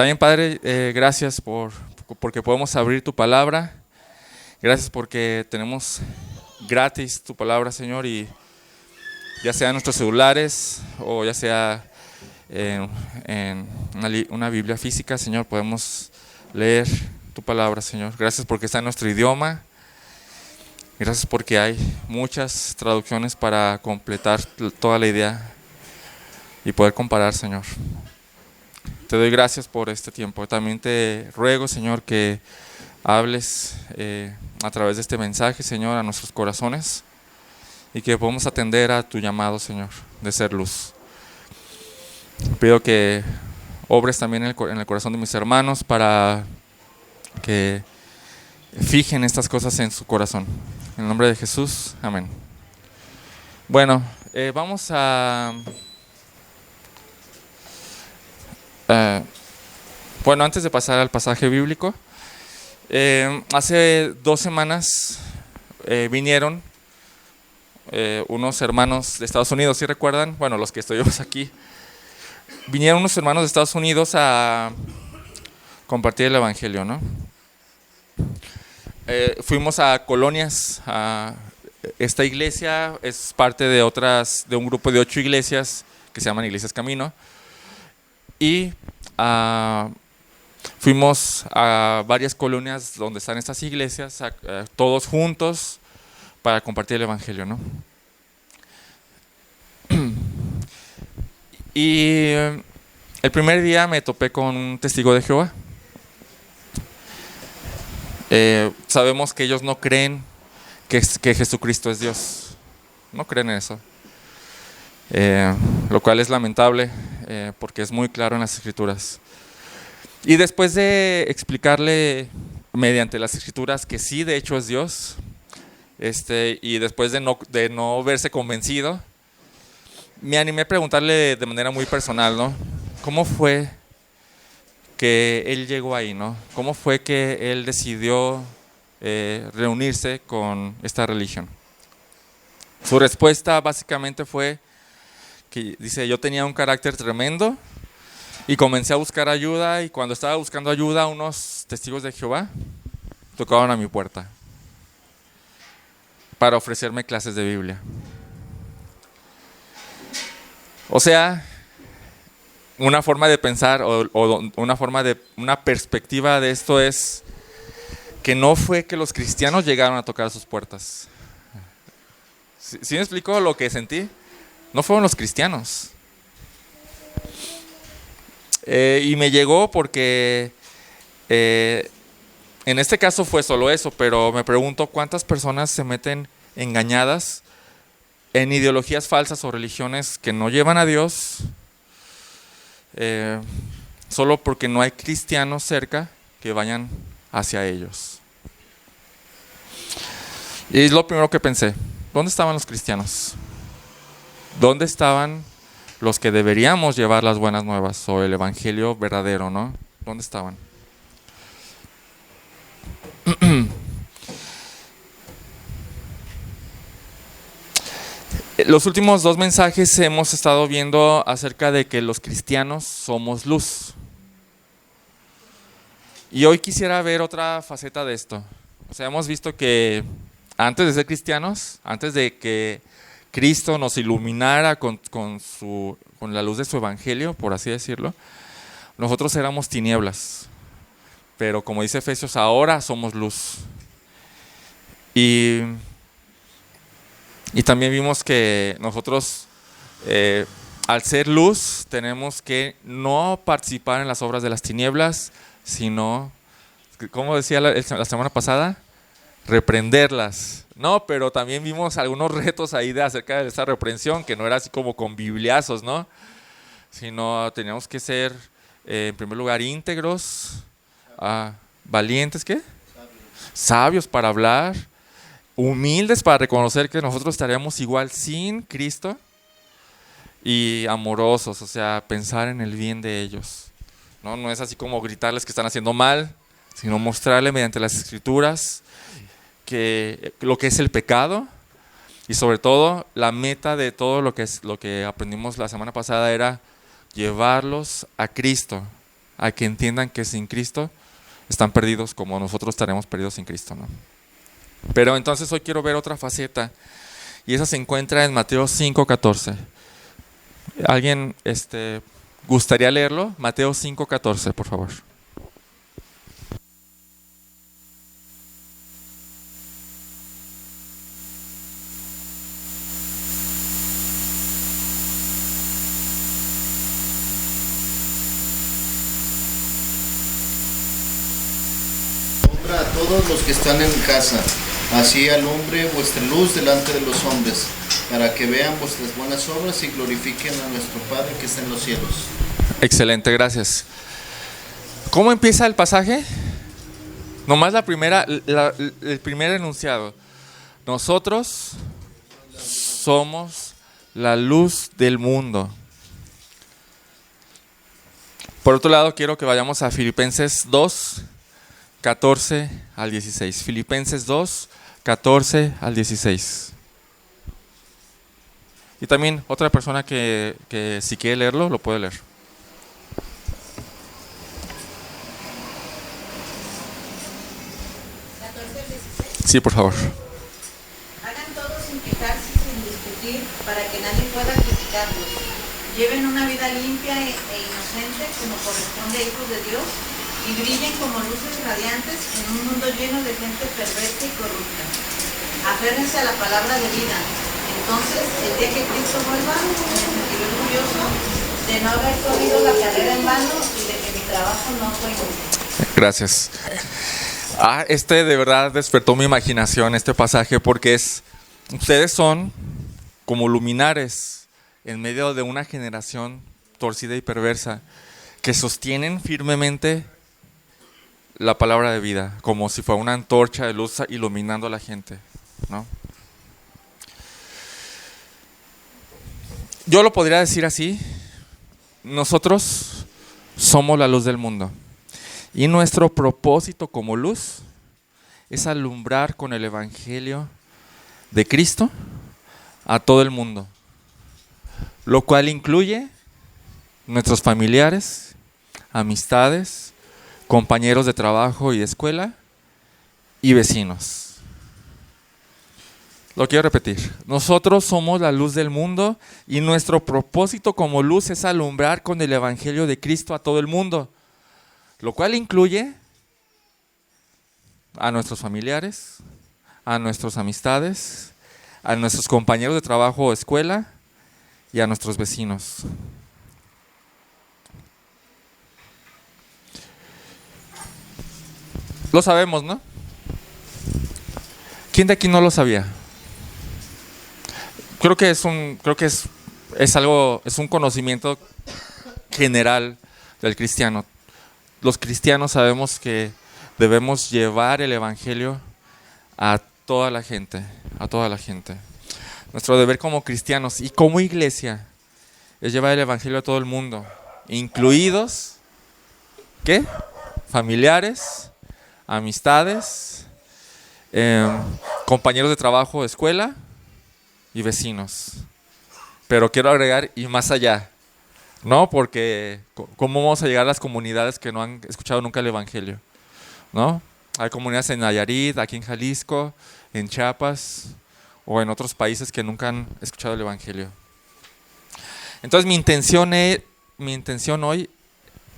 También, Padre, gracias porque podemos abrir tu palabra. Gracias porque tenemos gratis tu palabra, Señor, y ya sea en nuestros celulares o ya sea en una Biblia física, Señor, podemos leer tu palabra, Señor. Gracias porque está en nuestro idioma. Gracias porque hay muchas traducciones para completar toda la idea y poder comparar, Señor. Te doy gracias por este tiempo. También te ruego, Señor, que hables a través de este mensaje, Señor, a nuestros corazones y que podamos atender a tu llamado, Señor, de ser luz. Pido que obres también en el corazón de mis hermanos para que fijen estas cosas en su corazón. En el nombre de Jesús, amén. Bueno, vamos a... bueno, antes de pasar al pasaje bíblico, hace 2 semanas vinieron unos hermanos de Estados Unidos, ¿sí recuerdan? Bueno, los que estuvimos aquí. Vinieron unos hermanos de Estados Unidos a compartir el evangelio, ¿no? Fuimos a colonias. Esta iglesia es parte de un grupo de 8 iglesias que se llaman Iglesias Camino. Y fuimos a varias colonias donde están estas iglesias, todos juntos para compartir el evangelio, ¿no? Y el primer día me topé con un testigo de Jehová. Sabemos que ellos no creen que Jesucristo es Dios. No creen en eso. Lo cual es lamentable porque es muy claro en las Escrituras. Y después de explicarle mediante las Escrituras que sí, de hecho es Dios, y después de no verse convencido, me animé a preguntarle de manera muy personal, ¿no? ¿Cómo fue que él llegó ahí, ¿no? ¿Cómo fue que él decidió reunirse con esta religión? Su respuesta básicamente fue que dice: yo tenía un carácter tremendo y comencé a buscar ayuda, y cuando estaba buscando ayuda, unos testigos de Jehová tocaron a mi puerta para ofrecerme clases de Biblia. O sea, una forma de pensar o una perspectiva de esto es que no fue que los cristianos llegaron a tocar sus puertas. ¿Sí me explico lo que sentí? No fueron los cristianos. Y me llegó porque en este caso fue solo eso, pero me pregunto cuántas personas se meten engañadas en ideologías falsas o religiones que no llevan a Dios, solo porque no hay cristianos cerca que vayan hacia ellos. Y es lo primero que pensé: ¿dónde estaban los cristianos? ¿Dónde estaban los que deberíamos llevar las buenas nuevas o el evangelio verdadero, ¿no? ¿Dónde estaban? Los últimos 2 mensajes hemos estado viendo acerca de que los cristianos somos luz. Y hoy quisiera ver otra faceta de esto. O sea, hemos visto que antes de ser cristianos, antes de que Cristo nos iluminara con la luz de su evangelio, por así decirlo, nosotros éramos tinieblas. Pero como dice Efesios, ahora somos luz. Y también vimos que nosotros, al ser luz, tenemos que no participar en las obras de las tinieblas, sino, como decía la semana pasada, reprenderlas. No, pero también vimos algunos retos ahí acerca de esa reprensión, que no era así como con bibliazos, ¿no? Sino teníamos que ser, en primer lugar, íntegros, valientes, ¿qué? Sabios para hablar, humildes para reconocer que nosotros estaríamos igual sin Cristo, y amorosos, o sea, pensar en el bien de ellos. No es así como gritarles que están haciendo mal, sino mostrarle mediante las Escrituras lo que es el pecado, y sobre todo la meta de todo lo que aprendimos la semana pasada era llevarlos a Cristo, a que entiendan que sin Cristo están perdidos como nosotros estaremos perdidos sin Cristo, ¿no? Pero entonces hoy quiero ver otra faceta y esa se encuentra en Mateo 5:14. ¿Alguien gustaría leerlo? Mateo 5:14, por favor. A todos los que están en casa, así alumbre vuestra luz delante de los hombres, para que vean vuestras buenas obras y glorifiquen a nuestro Padre que está en los cielos. Excelente, gracias. ¿Cómo empieza el pasaje? Nomás el primer enunciado. Nosotros somos la luz del mundo. Por otro lado, quiero que vayamos a Filipenses 2:14 al 16. Filipenses 2:14 al 16. Y también otra persona que si quiere leerlo, lo puede leer. Sí, por favor. Hagan todo sin quejarse y sin discutir, para que nadie pueda criticarlos. Lleven una vida limpia e inocente, como corresponde a hijos de Dios, y brillen como luces radiantes en un mundo lleno de gente perversa y corrupta. Aférrense a la palabra de vida. Entonces, el día que Cristo vuelva, me sentiré orgulloso de no haber corrido la carrera en vano y de que mi trabajo no fue inútil. Gracias. De verdad despertó mi imaginación, este pasaje, porque ustedes son como luminares en medio de una generación torcida y perversa que sostienen firmemente la palabra de vida, como si fuera una antorcha de luz iluminando a la gente, ¿no? Yo lo podría decir así: nosotros somos la luz del mundo. Y nuestro propósito como luz es alumbrar con el Evangelio de Cristo a todo el mundo, lo cual incluye nuestros familiares, amistades, compañeros de trabajo y de escuela y vecinos. Lo quiero repetir: nosotros somos la luz del mundo y nuestro propósito como luz es alumbrar con el Evangelio de Cristo a todo el mundo, lo cual incluye a nuestros familiares, a nuestras amistades, a nuestros compañeros de trabajo o escuela y a nuestros vecinos. Lo sabemos, ¿no? ¿Quién de aquí no lo sabía? Creo que es un conocimiento general del cristiano. Los cristianos sabemos que debemos llevar el Evangelio a toda la gente, a toda la gente. Nuestro deber como cristianos y como iglesia es llevar el Evangelio a todo el mundo, incluidos, ¿qué? Familiares, amistades, compañeros de trabajo, escuela y vecinos. Pero quiero agregar, y más allá, ¿no? Porque ¿cómo vamos a llegar a las comunidades que no han escuchado nunca el Evangelio? ¿No? Hay comunidades en Nayarit, aquí en Jalisco, en Chiapas o en otros países que nunca han escuchado el Evangelio. Entonces mi intención hoy,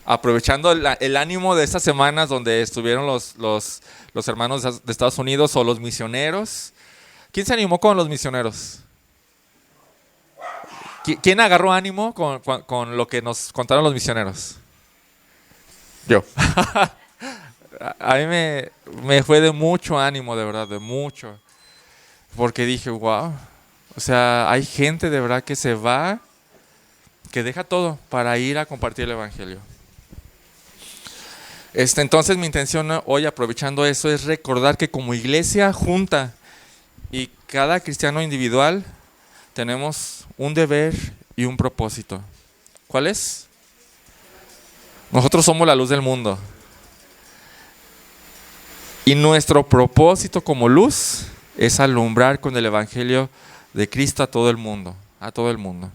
aprovechando el ánimo de estas semanas donde estuvieron los hermanos de Estados Unidos o los misioneros. ¿Quién se animó con los misioneros? ¿Quién agarró ánimo con lo que nos contaron los misioneros? Yo. A mí me fue de mucho ánimo, de verdad, de mucho. Porque dije, wow, o sea, hay gente de verdad que se va, que deja todo para ir a compartir el Evangelio. Entonces mi intención hoy, aprovechando eso, es recordar que como iglesia junta y cada cristiano individual tenemos un deber y un propósito. ¿Cuál es? Nosotros somos la luz del mundo. Y nuestro propósito como luz es alumbrar con el Evangelio de Cristo a todo el mundo, a todo el mundo.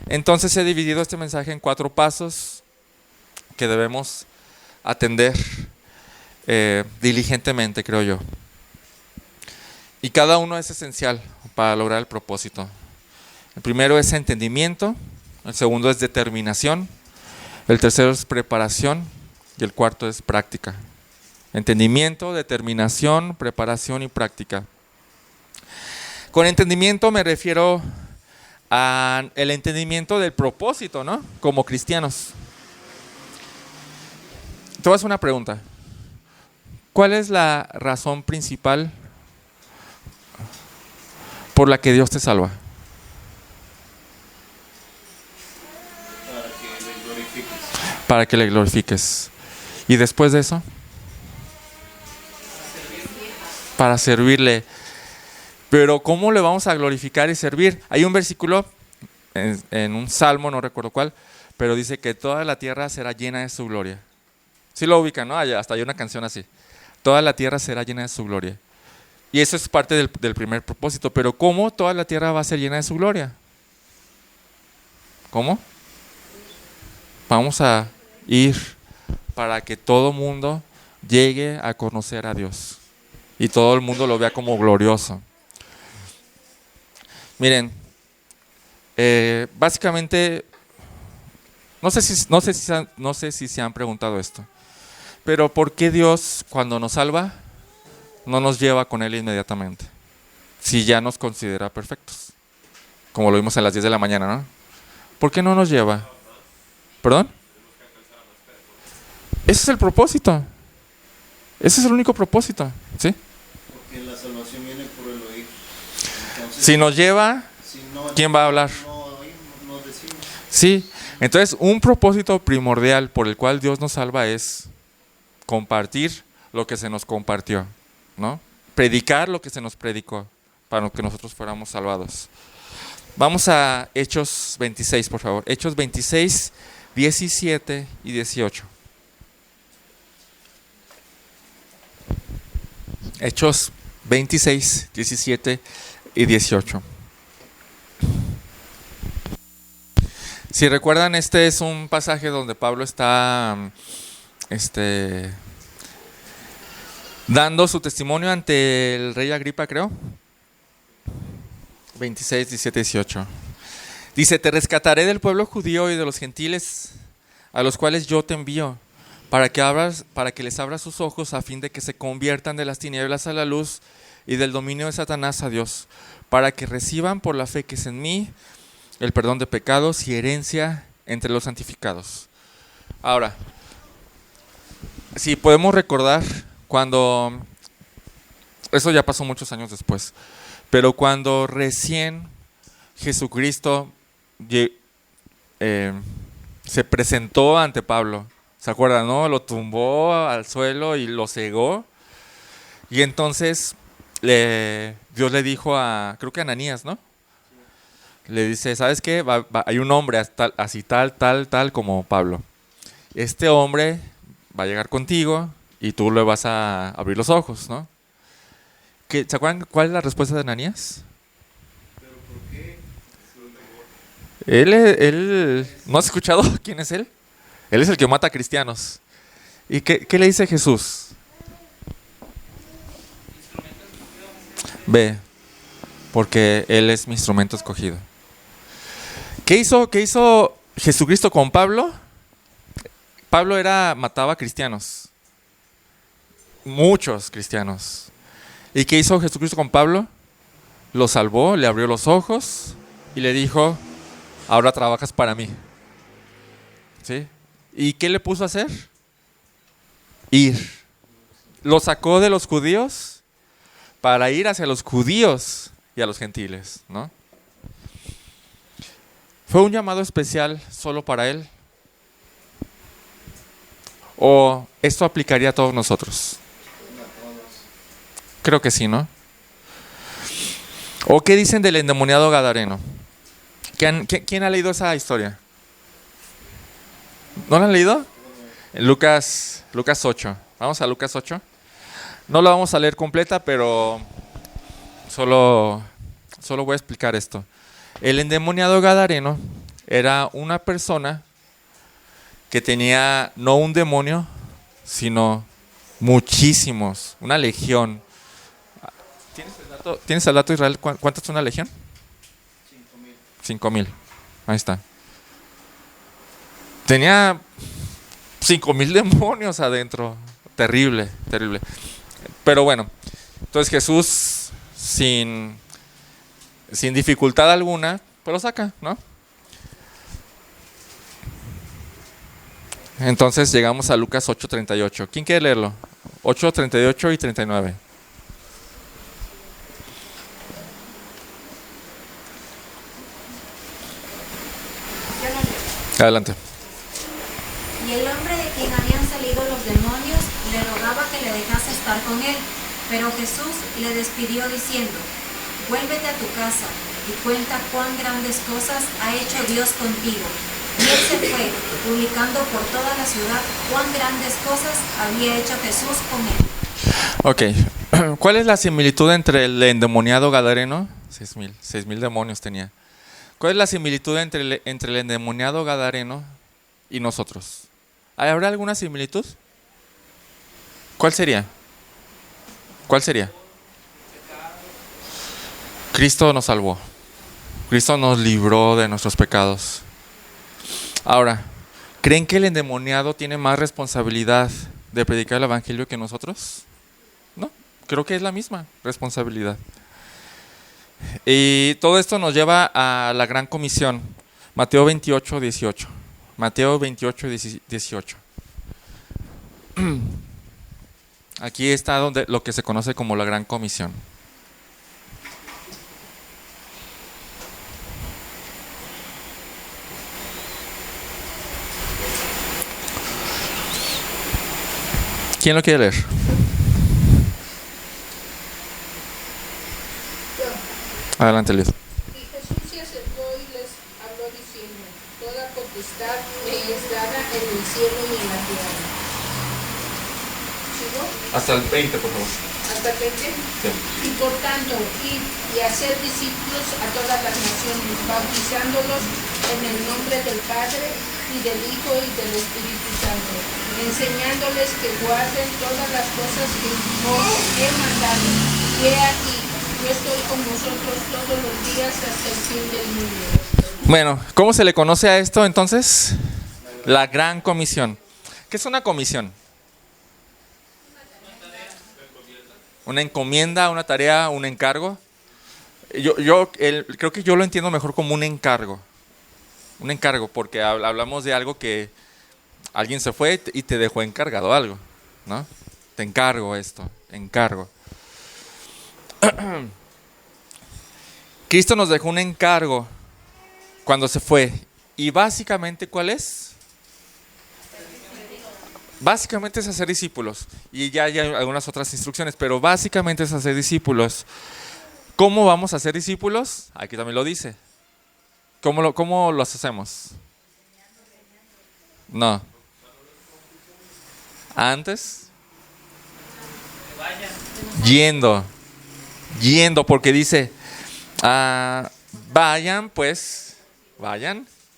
Entonces he dividido este mensaje en 4 pasos que debemos atender diligentemente, creo yo. Y cada uno es esencial para lograr el propósito. El primero es entendimiento, el segundo es determinación, el tercero es preparación y el cuarto es práctica. Entendimiento, determinación, preparación y práctica. Con entendimiento me refiero al entendimiento del propósito, ¿no? Como cristianos. Te voy a hacer una pregunta. ¿Cuál es la razón principal por la que Dios te salva? Para que le glorifiques. Para que le glorifiques. Y después de eso, para servirle. Pero ¿cómo le vamos a glorificar y servir? Hay un versículo en un salmo, no recuerdo cuál, pero dice que toda la tierra será llena de su gloria. Sí lo ubican, ¿no? Hasta hay una canción así. Toda la tierra será llena de su gloria. Y eso es parte del primer propósito. Pero ¿cómo toda la tierra va a ser llena de su gloria? ¿Cómo? Vamos a ir para que todo mundo llegue a conocer a Dios y todo el mundo lo vea como glorioso. Miren, básicamente, no sé si se han preguntado esto, pero ¿por qué Dios cuando nos salva no nos lleva con Él inmediatamente? Si ya nos considera perfectos, como lo vimos a las 10 de la mañana, ¿no? ¿Por qué no nos lleva? ¿Perdón? Ese es el propósito. Ese es el único propósito, ¿sí? Porque la salvación viene por el oír. Entonces, Si nos lleva, si no, ¿quién va a hablar? No oímos, no decimos. Sí, entonces un propósito primordial por el cual Dios nos salva es compartir lo que se nos compartió, ¿no? Predicar lo que se nos predicó para que nosotros fuéramos salvados. Vamos a Hechos 26, por favor. Hechos 26, 17 y 18. Hechos 26, 17 y 18. Si recuerdan, este es un pasaje donde Pablo está dando su testimonio ante el rey Agripa, creo. 26, 17, 18. Dice: te rescataré del pueblo judío y de los gentiles a los cuales yo te envío, para que les abras sus ojos a fin de que se conviertan de las tinieblas a la luz y del dominio de Satanás a Dios, para que reciban por la fe que es en mí el perdón de pecados y herencia entre los santificados. Ahora, si podemos recordar cuando, eso ya pasó muchos años después, pero cuando recién Jesucristo se presentó ante Pablo, ¿se acuerdan, no? Lo tumbó al suelo y lo cegó. Y entonces Dios le dijo creo que a Ananías, ¿no? Le dice: ¿sabes qué? Hay un hombre así tal como Pablo. Este hombre va a llegar contigo y tú le vas a abrir los ojos, ¿no? ¿Se acuerdan cuál es la respuesta de Ananías? ¿Pero por qué? Él ¿no has escuchado quién es él? Él es el que mata a cristianos. ¿Y qué le dice Jesús? Ve, porque Él es mi instrumento escogido. ¿Qué hizo Jesucristo con Pablo? Pablo mataba cristianos. Muchos cristianos. ¿Y qué hizo Jesucristo con Pablo? Lo salvó, le abrió los ojos y le dijo: ahora trabajas para mí. ¿Sí? ¿Y qué le puso a hacer? Ir. Lo sacó de los judíos para ir hacia los judíos y a los gentiles, ¿no? ¿Fue un llamado especial solo para él? ¿O esto aplicaría a todos nosotros? Creo que sí, ¿no? ¿O qué dicen del endemoniado gadareno? ¿Quién ha leído esa historia? ¿No la han leído? Lucas 8. Vamos a Lucas 8. No la vamos a leer completa, pero solo voy a explicar esto. El endemoniado gadareno era una persona que tenía no un demonio, sino muchísimos, una legión. ¿Tienes el dato, Israel? ¿Cuánto es una legión? 5,000. 5,000. Ahí está. Tenía 5,000 demonios adentro. Terrible, terrible. Pero bueno, entonces Jesús, sin dificultad alguna, pues lo saca, ¿no? Entonces llegamos a Lucas 8:38. ¿Quién quiere leerlo? 8:38 y 39. Adelante. Y el hombre de quien habían salido los demonios le rogaba que le dejase estar con él, pero Jesús le despidió diciendo: vuélvete a tu casa y cuenta cuán grandes cosas ha hecho Dios contigo. Y él se fue, publicando por toda la ciudad cuán grandes cosas había hecho Jesús con él. Ok, ¿cuál es la similitud entre el endemoniado gadareno? 6,000 demonios tenía. ¿Cuál es la similitud entre el endemoniado gadareno y nosotros? ¿Habrá alguna similitud? ¿Cuál sería? ¿Cuál sería? Cristo nos salvó. Cristo nos libró de nuestros pecados. Ahora, ¿creen que el endemoniado tiene más responsabilidad de predicar el evangelio que nosotros? No, creo que es la misma responsabilidad. Y todo esto nos lleva a la gran comisión. Mateo 28:18. Mateo 28:18. Aquí está lo que se conoce como la gran comisión. ¿Quién lo quiere leer? Adelante, Liz. Y Jesús se acercó y les habló diciendo: toda potestad me es dada en el cielo y en la tierra. ¿Sigo? Hasta el 20, por favor. ¿Hasta el 20? Sí. Y por tanto, id y hacer discípulos a todas las naciones, bautizándolos en el nombre del Padre y del Hijo y del Espíritu Santo, enseñándoles que guarden todas las cosas que os he mandado. Y he aquí, yo estoy con vosotros todos los días hasta el fin del mundo. Bueno, ¿cómo se le conoce a esto entonces? La gran comisión. ¿Qué es una comisión? Una encomienda, una tarea, un encargo. Creo que yo lo entiendo mejor como un encargo. Un encargo, porque hablamos de algo que alguien se fue y te dejó encargado algo, ¿no? Te encargo esto, encargo. Cristo nos dejó un encargo cuando se fue. Y básicamente, ¿cuál es? Básicamente es hacer discípulos. Y ya hay algunas otras instrucciones, pero básicamente es hacer discípulos. ¿Cómo vamos a hacer discípulos? Aquí también lo dice. ¿Cómo los hacemos? No. Antes. Yendo, porque dice, vayan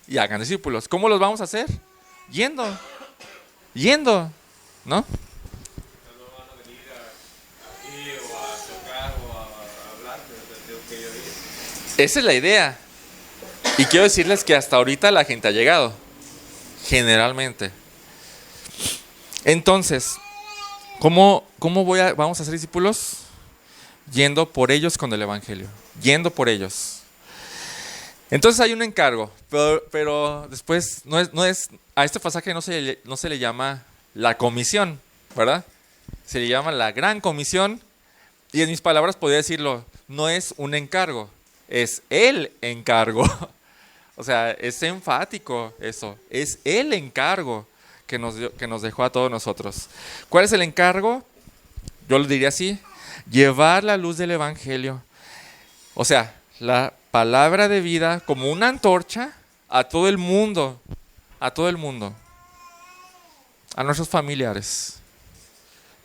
y hagan discípulos. ¿Cómo los vamos a hacer? Yendo, ¿no? Esa es la idea. Y quiero decirles que hasta ahorita la gente ha llegado, generalmente. Entonces, ¿cómo vamos a hacer discípulos? Yendo por ellos con el evangelio, yendo por ellos. Entonces hay un encargo, pero después a este pasaje no se le llama la comisión, ¿verdad? Se le llama la gran comisión, y en mis palabras podría decirlo, no es un encargo, es el encargo. O sea, es enfático eso, es el encargo que nos dejó a todos nosotros. ¿Cuál es el encargo? Yo lo diría así: llevar la luz del evangelio, o sea, la palabra de vida como una antorcha a todo el mundo, a nuestros familiares.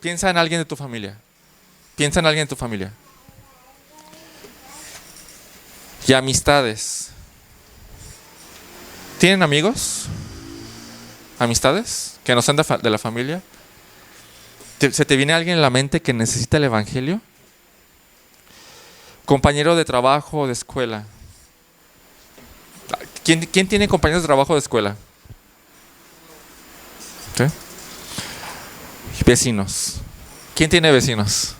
Piensa en alguien de tu familia. Y amistades. ¿Tienen amigos? amistades que no sean de la familia? ¿Se te viene alguien en la mente que necesita el evangelio? Compañero de trabajo o de escuela. ¿Quién tiene compañeros de trabajo o de escuela? ¿Sí? Vecinos. ¿Quién tiene vecinos?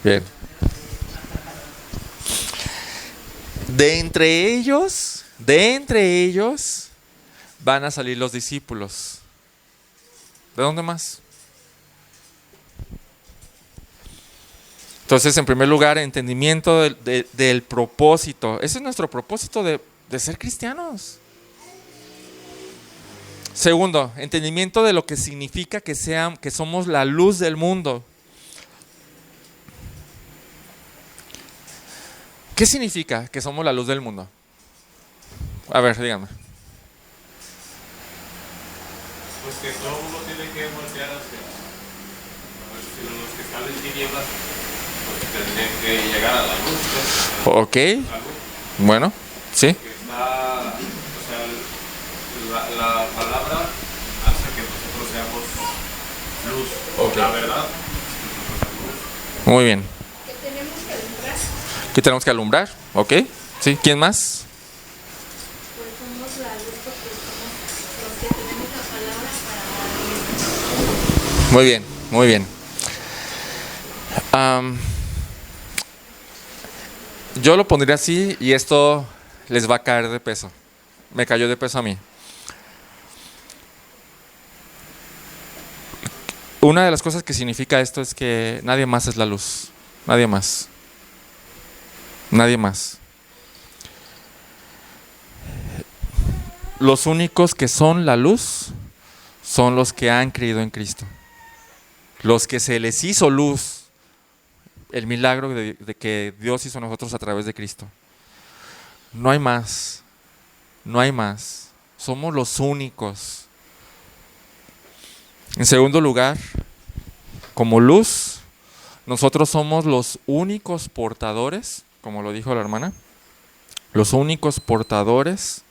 Bien. De entre ellos van a salir los discípulos. ¿De dónde más? Entonces, en primer lugar, entendimiento del propósito. Ese es nuestro propósito de ser cristianos. Segundo, entendimiento de lo que significa que somos la luz del mundo. ¿Qué significa que somos la luz del mundo? A ver, díganme. Pues que todo uno tiene que voltear hacia los que están en tinieblas, pues tendrían que llegar a la luz. Pues, Ok, bueno, sí. que está, o sea, la palabra hace que nosotros seamos luz. Ok. La verdad. Muy bien. Que tenemos que alumbrar. ¿Qué tenemos que alumbrar? Ok, sí. ¿Quién más? Pues somos la luz porque somos los que tenemos la palabra para dar luz. Muy bien, muy bien. Yo lo pondría así y esto les va a caer de peso. Me cayó de peso a mí. Una de las cosas que significa esto es que nadie más es la luz. Nadie más. Nadie más. Los únicos que son la luz son los que han creído en Cristo. Los que se les hizo luz, el milagro de que Dios hizo a nosotros a través de Cristo. No hay más. No hay más. Somos los únicos. En segundo lugar, como luz, nosotros somos los únicos portadores, como lo dijo la hermana, los únicos portadores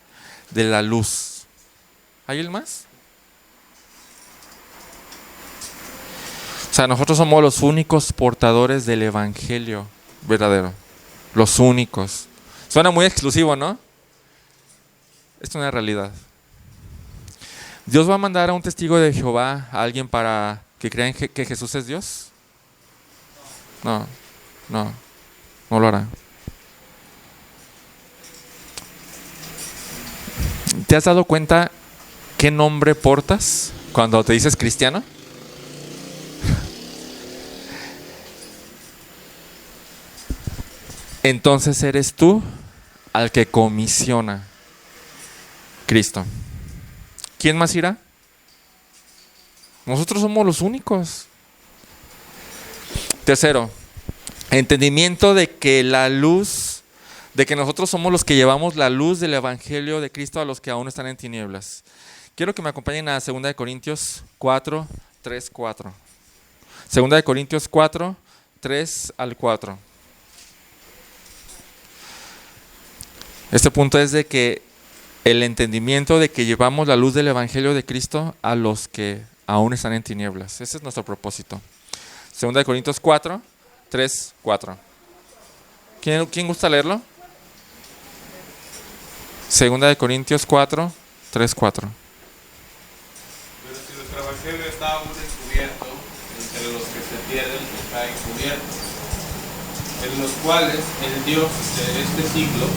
de la luz. ¿Hay el más? O sea, nosotros somos los únicos portadores del evangelio verdadero. Los únicos. Suena muy exclusivo, ¿no? Es una realidad. ¿Dios va a mandar a un testigo de Jehová, a alguien para que crean que Jesús es Dios? No lo hará. ¿Te has dado cuenta qué nombre portas cuando te dices cristiano? Entonces eres tú al que comisiona Cristo. ¿Quién más irá? Nosotros somos los únicos. Tercero, entendimiento de que la luz, de que nosotros somos los que llevamos la luz del evangelio de Cristo a los que aún están en tinieblas. Quiero que me acompañen a 2 Corintios 4, 3, 4. 2 Corintios 4, 3 al 4. Este punto es de que el entendimiento de que llevamos la luz del evangelio de Cristo a los que aún están en tinieblas. Ese es nuestro propósito. 2 Corintios 4, 3, 4. ¿Quién gusta leerlo? 2 Corintios 4, 3, 4. Pero si nuestro evangelio está aún encubierto, entre los que se pierden está encubierto, en los cuales el Dios de este siglo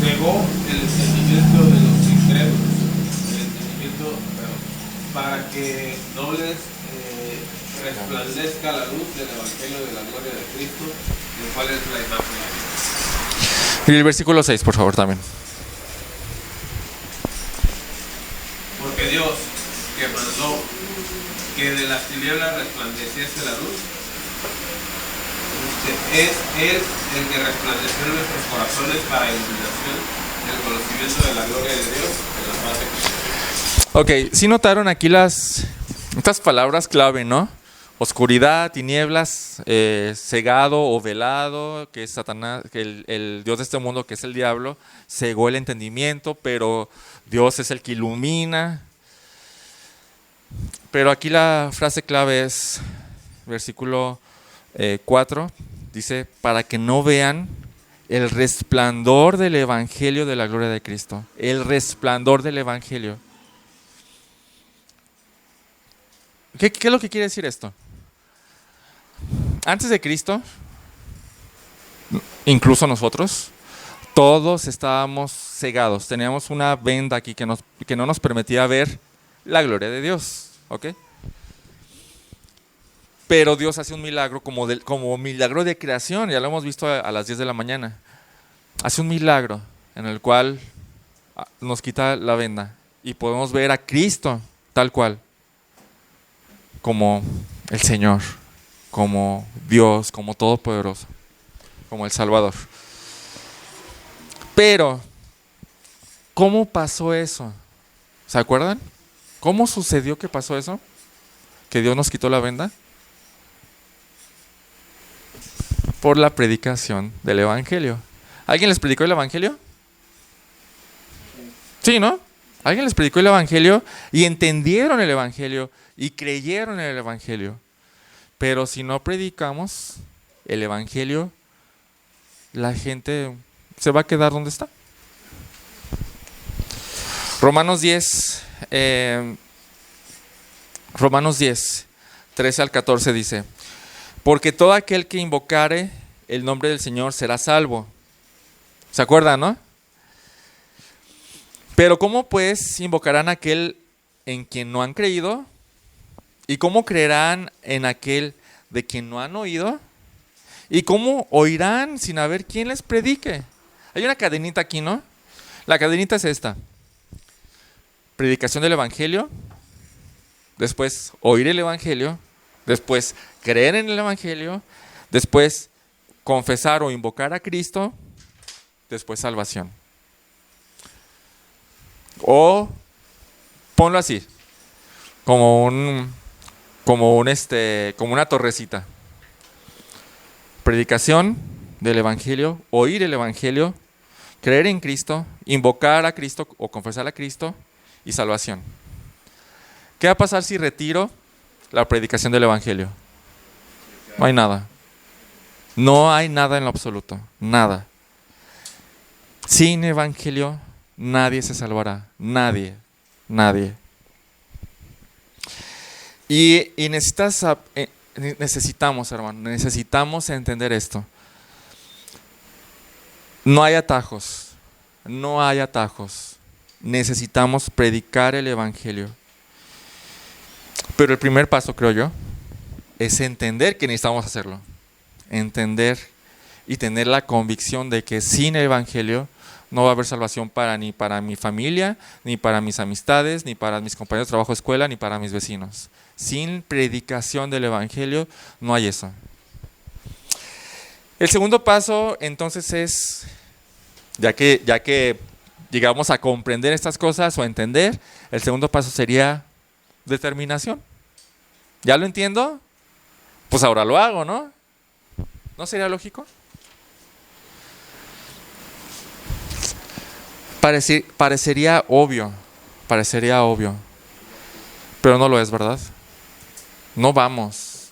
cegó el entendimiento de los incrédulos, para que no les resplandezca la luz del evangelio de la gloria de Cristo, el cual es la imagen de Dios. Y el versículo 6, por favor, también. Porque Dios, que mandó que de las tinieblas resplandeciese la luz, es Él el que resplandeció en nuestros corazones para iluminación del conocimiento de la gloria de Dios en la paz de Cristo. Ok, sí notaron aquí estas palabras clave, ¿no? Oscuridad, tinieblas, cegado o velado, que es Satanás, que el Dios de este mundo, que es el diablo, cegó el entendimiento, pero Dios es el que ilumina. Pero aquí la frase clave es, versículo 4, dice, para que no vean el resplandor del evangelio de la gloria de Cristo. El resplandor del evangelio. ¿Qué es lo que quiere decir esto? Antes de Cristo, incluso nosotros, todos estábamos cegados. Teníamos una venda aquí que no nos permitía ver la gloria de Dios. ¿Ok? Pero Dios hace un milagro como milagro de creación. Ya lo hemos visto a las 10 de la mañana. Hace un milagro en el cual nos quita la venda y podemos ver a Cristo tal cual, como el Señor, como Dios, como Todopoderoso, como el Salvador. Pero, ¿cómo pasó eso? ¿Se acuerdan? ¿Cómo sucedió que pasó eso? ¿Que Dios nos quitó la venda? Por la predicación del Evangelio. ¿Alguien les predicó el Evangelio? Sí, ¿no? Alguien les predicó el Evangelio y entendieron el Evangelio y creyeron en el Evangelio. Pero si no predicamos el Evangelio, la gente se va a quedar donde está. Romanos 10, 13 al 14 dice, porque todo aquel que invocare el nombre del Señor será salvo. ¿Se acuerdan, no? Pero ¿cómo pues invocarán a aquel en quien no han creído? ¿Y cómo creerán en aquel de quien no han oído? ¿Y cómo oirán sin haber quien les predique? Hay una cadenita aquí, ¿no? La cadenita es esta. Predicación del Evangelio, después oír el Evangelio, después creer en el Evangelio, después confesar o invocar a Cristo, después salvación. O ponlo así, como una torrecita. Predicación del Evangelio, oír el Evangelio, creer en Cristo, invocar a Cristo o confesar a Cristo y salvación. ¿Qué va a pasar si retiro la predicación del Evangelio? No hay nada. No hay nada en lo absoluto. Nada. Sin Evangelio nadie se salvará. Nadie. Nadie. Y necesitamos, hermano, necesitamos entender esto. No hay atajos. No hay atajos. Necesitamos predicar el Evangelio. Pero el primer paso, creo yo, es entender que necesitamos hacerlo. Entender y tener la convicción de que sin el Evangelio no va a haber salvación ni para mi familia, ni para mis amistades, ni para mis compañeros de trabajo, escuela, ni para mis vecinos. Sin predicación del Evangelio no hay eso. El segundo paso, entonces, es, ya que llegamos a comprender estas cosas o a entender, el segundo paso sería determinación. ¿Ya lo entiendo? Pues ahora lo hago, ¿no? ¿No sería lógico? Parecería obvio, pero no lo es, ¿verdad? No vamos.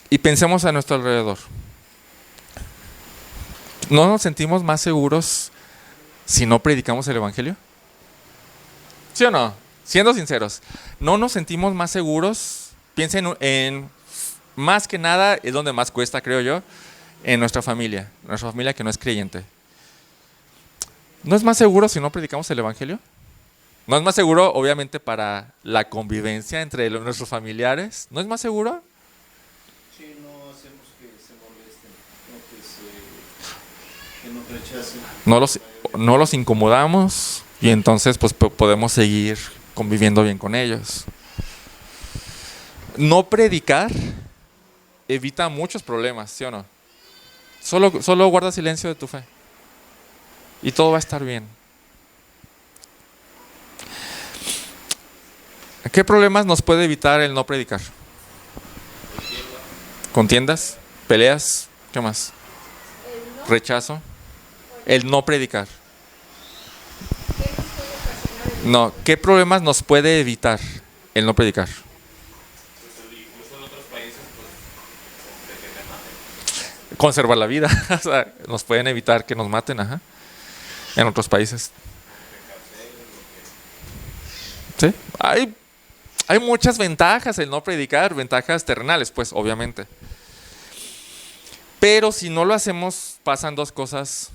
Y pensemos a nuestro alrededor. ¿No nos sentimos más seguros si no predicamos el Evangelio? ¿Sí o no? Siendo sinceros, ¿no nos sentimos más seguros? Piensen en, más que nada, es donde más cuesta, creo yo, en nuestra familia que no es creyente. ¿No es más seguro si no predicamos el Evangelio? ¿No es más seguro, obviamente, para la convivencia entre nuestros familiares? ¿No es más seguro? Sí, no hacemos que se molesten, que nos rechacen. No los incomodamos y entonces pues podemos seguir conviviendo bien con ellos. No predicar evita muchos problemas, ¿sí o no? Solo guarda silencio de tu fe y todo va a estar bien. ¿Qué problemas nos puede evitar el no predicar? ¿Contiendas? ¿Peleas? ¿Qué más? Rechazo. El no predicar. No, ¿qué problemas nos puede evitar el no predicar? Incluso en otros países, pues, de que te maten. Conservar la vida. O sea, nos pueden evitar que nos maten, ajá. En otros países. Sí, hay muchas ventajas el no predicar, ventajas terrenales, pues, obviamente. Pero si no lo hacemos, pasan dos cosas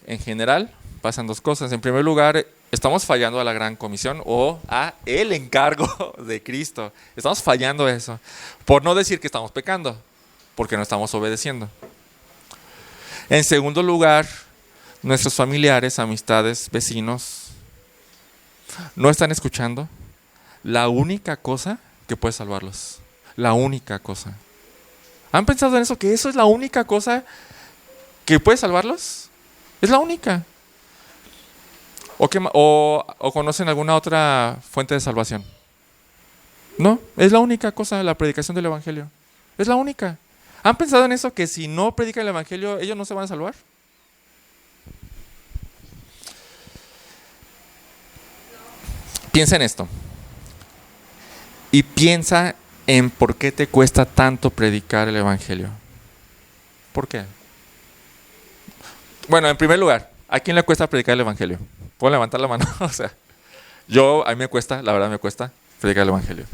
en general, pasan dos cosas. En primer lugar, estamos fallando a la gran comisión o a el encargo de Cristo. Estamos fallando eso, por no decir que estamos pecando, porque no estamos obedeciendo. En segundo lugar, nuestros familiares, amistades, vecinos, no están escuchando la única cosa que puede salvarlos. La única cosa. ¿Han pensado en eso? ¿Que eso es la única cosa que puede salvarlos? Es la única. ¿O conocen alguna otra fuente de salvación? No, es la única cosa, la predicación del Evangelio. Es la única. ¿Han pensado en eso? Que si no predican el Evangelio, ellos no se van a salvar. Piensa en esto. Y piensa en por qué te cuesta tanto predicar el Evangelio. ¿Por qué? Bueno, en primer lugar, ¿a quién le cuesta predicar el Evangelio? ¿Puedo levantar la mano? O sea, a mí me cuesta, la verdad me cuesta predicar el Evangelio.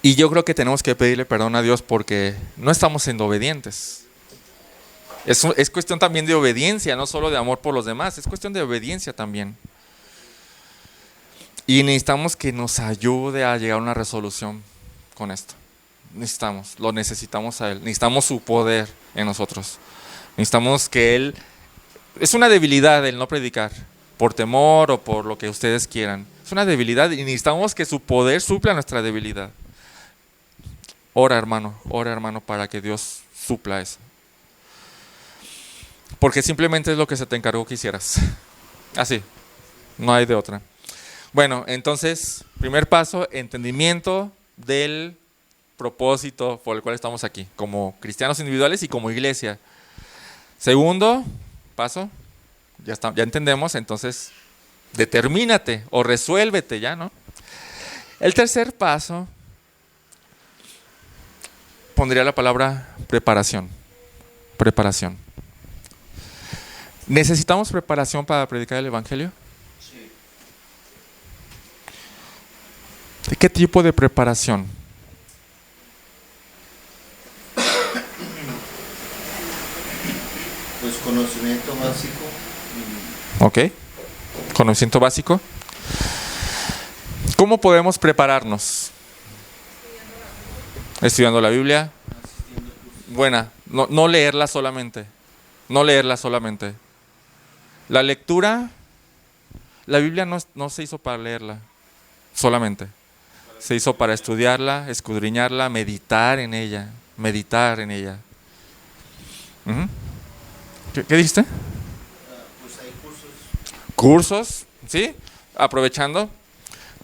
Y yo creo que tenemos que pedirle perdón a Dios porque no estamos siendo obedientes. Es cuestión también de obediencia, no solo de amor por los demás, es cuestión de obediencia también. Y necesitamos que nos ayude a llegar a una resolución con esto. Lo necesitamos a Él, necesitamos su poder en nosotros. Necesitamos que Él... Es una debilidad el no predicar, por temor o por lo que ustedes quieran. Es una debilidad y necesitamos que su poder supla nuestra debilidad. Ora hermano, para que Dios supla eso. Porque simplemente es lo que se te encargó que hicieras. Así, no hay de otra. Bueno, entonces, primer paso, entendimiento del propósito por el cual estamos aquí, como cristianos individuales y como iglesia. Segundo paso, ya entendemos, entonces, determínate o resuélvete ya, ¿no? El tercer paso, pondría la palabra preparación. Preparación. ¿Necesitamos preparación para predicar el Evangelio? Sí. ¿De qué tipo de preparación? Pues conocimiento básico. Ok, conocimiento básico. ¿Cómo podemos prepararnos? Estudiando la Biblia. Buena, no leerla solamente. No leerla solamente. La lectura, la Biblia no se hizo para leerla solamente. Se hizo para estudiarla, escudriñarla, meditar en ella. Uh-huh. ¿Qué dijiste? Pues hay cursos. Cursos, ¿sí? Aprovechando,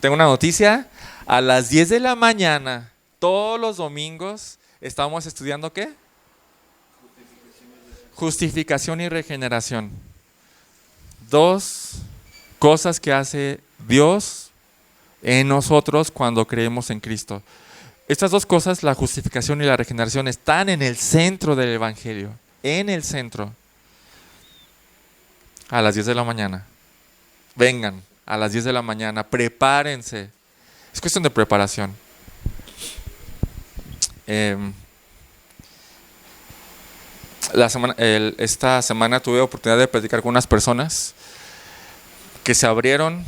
tengo una noticia. A las 10 de la mañana, todos los domingos, estamos estudiando ¿qué? Justificación y regeneración. Dos cosas que hace Dios en nosotros cuando creemos en Cristo. Estas dos cosas, la justificación y la regeneración, están en el centro del Evangelio. En el centro. A las 10 de la mañana. Vengan, a las 10 de la mañana, prepárense. Es cuestión de preparación. Esta semana tuve oportunidad de platicar con unas personas que se abrieron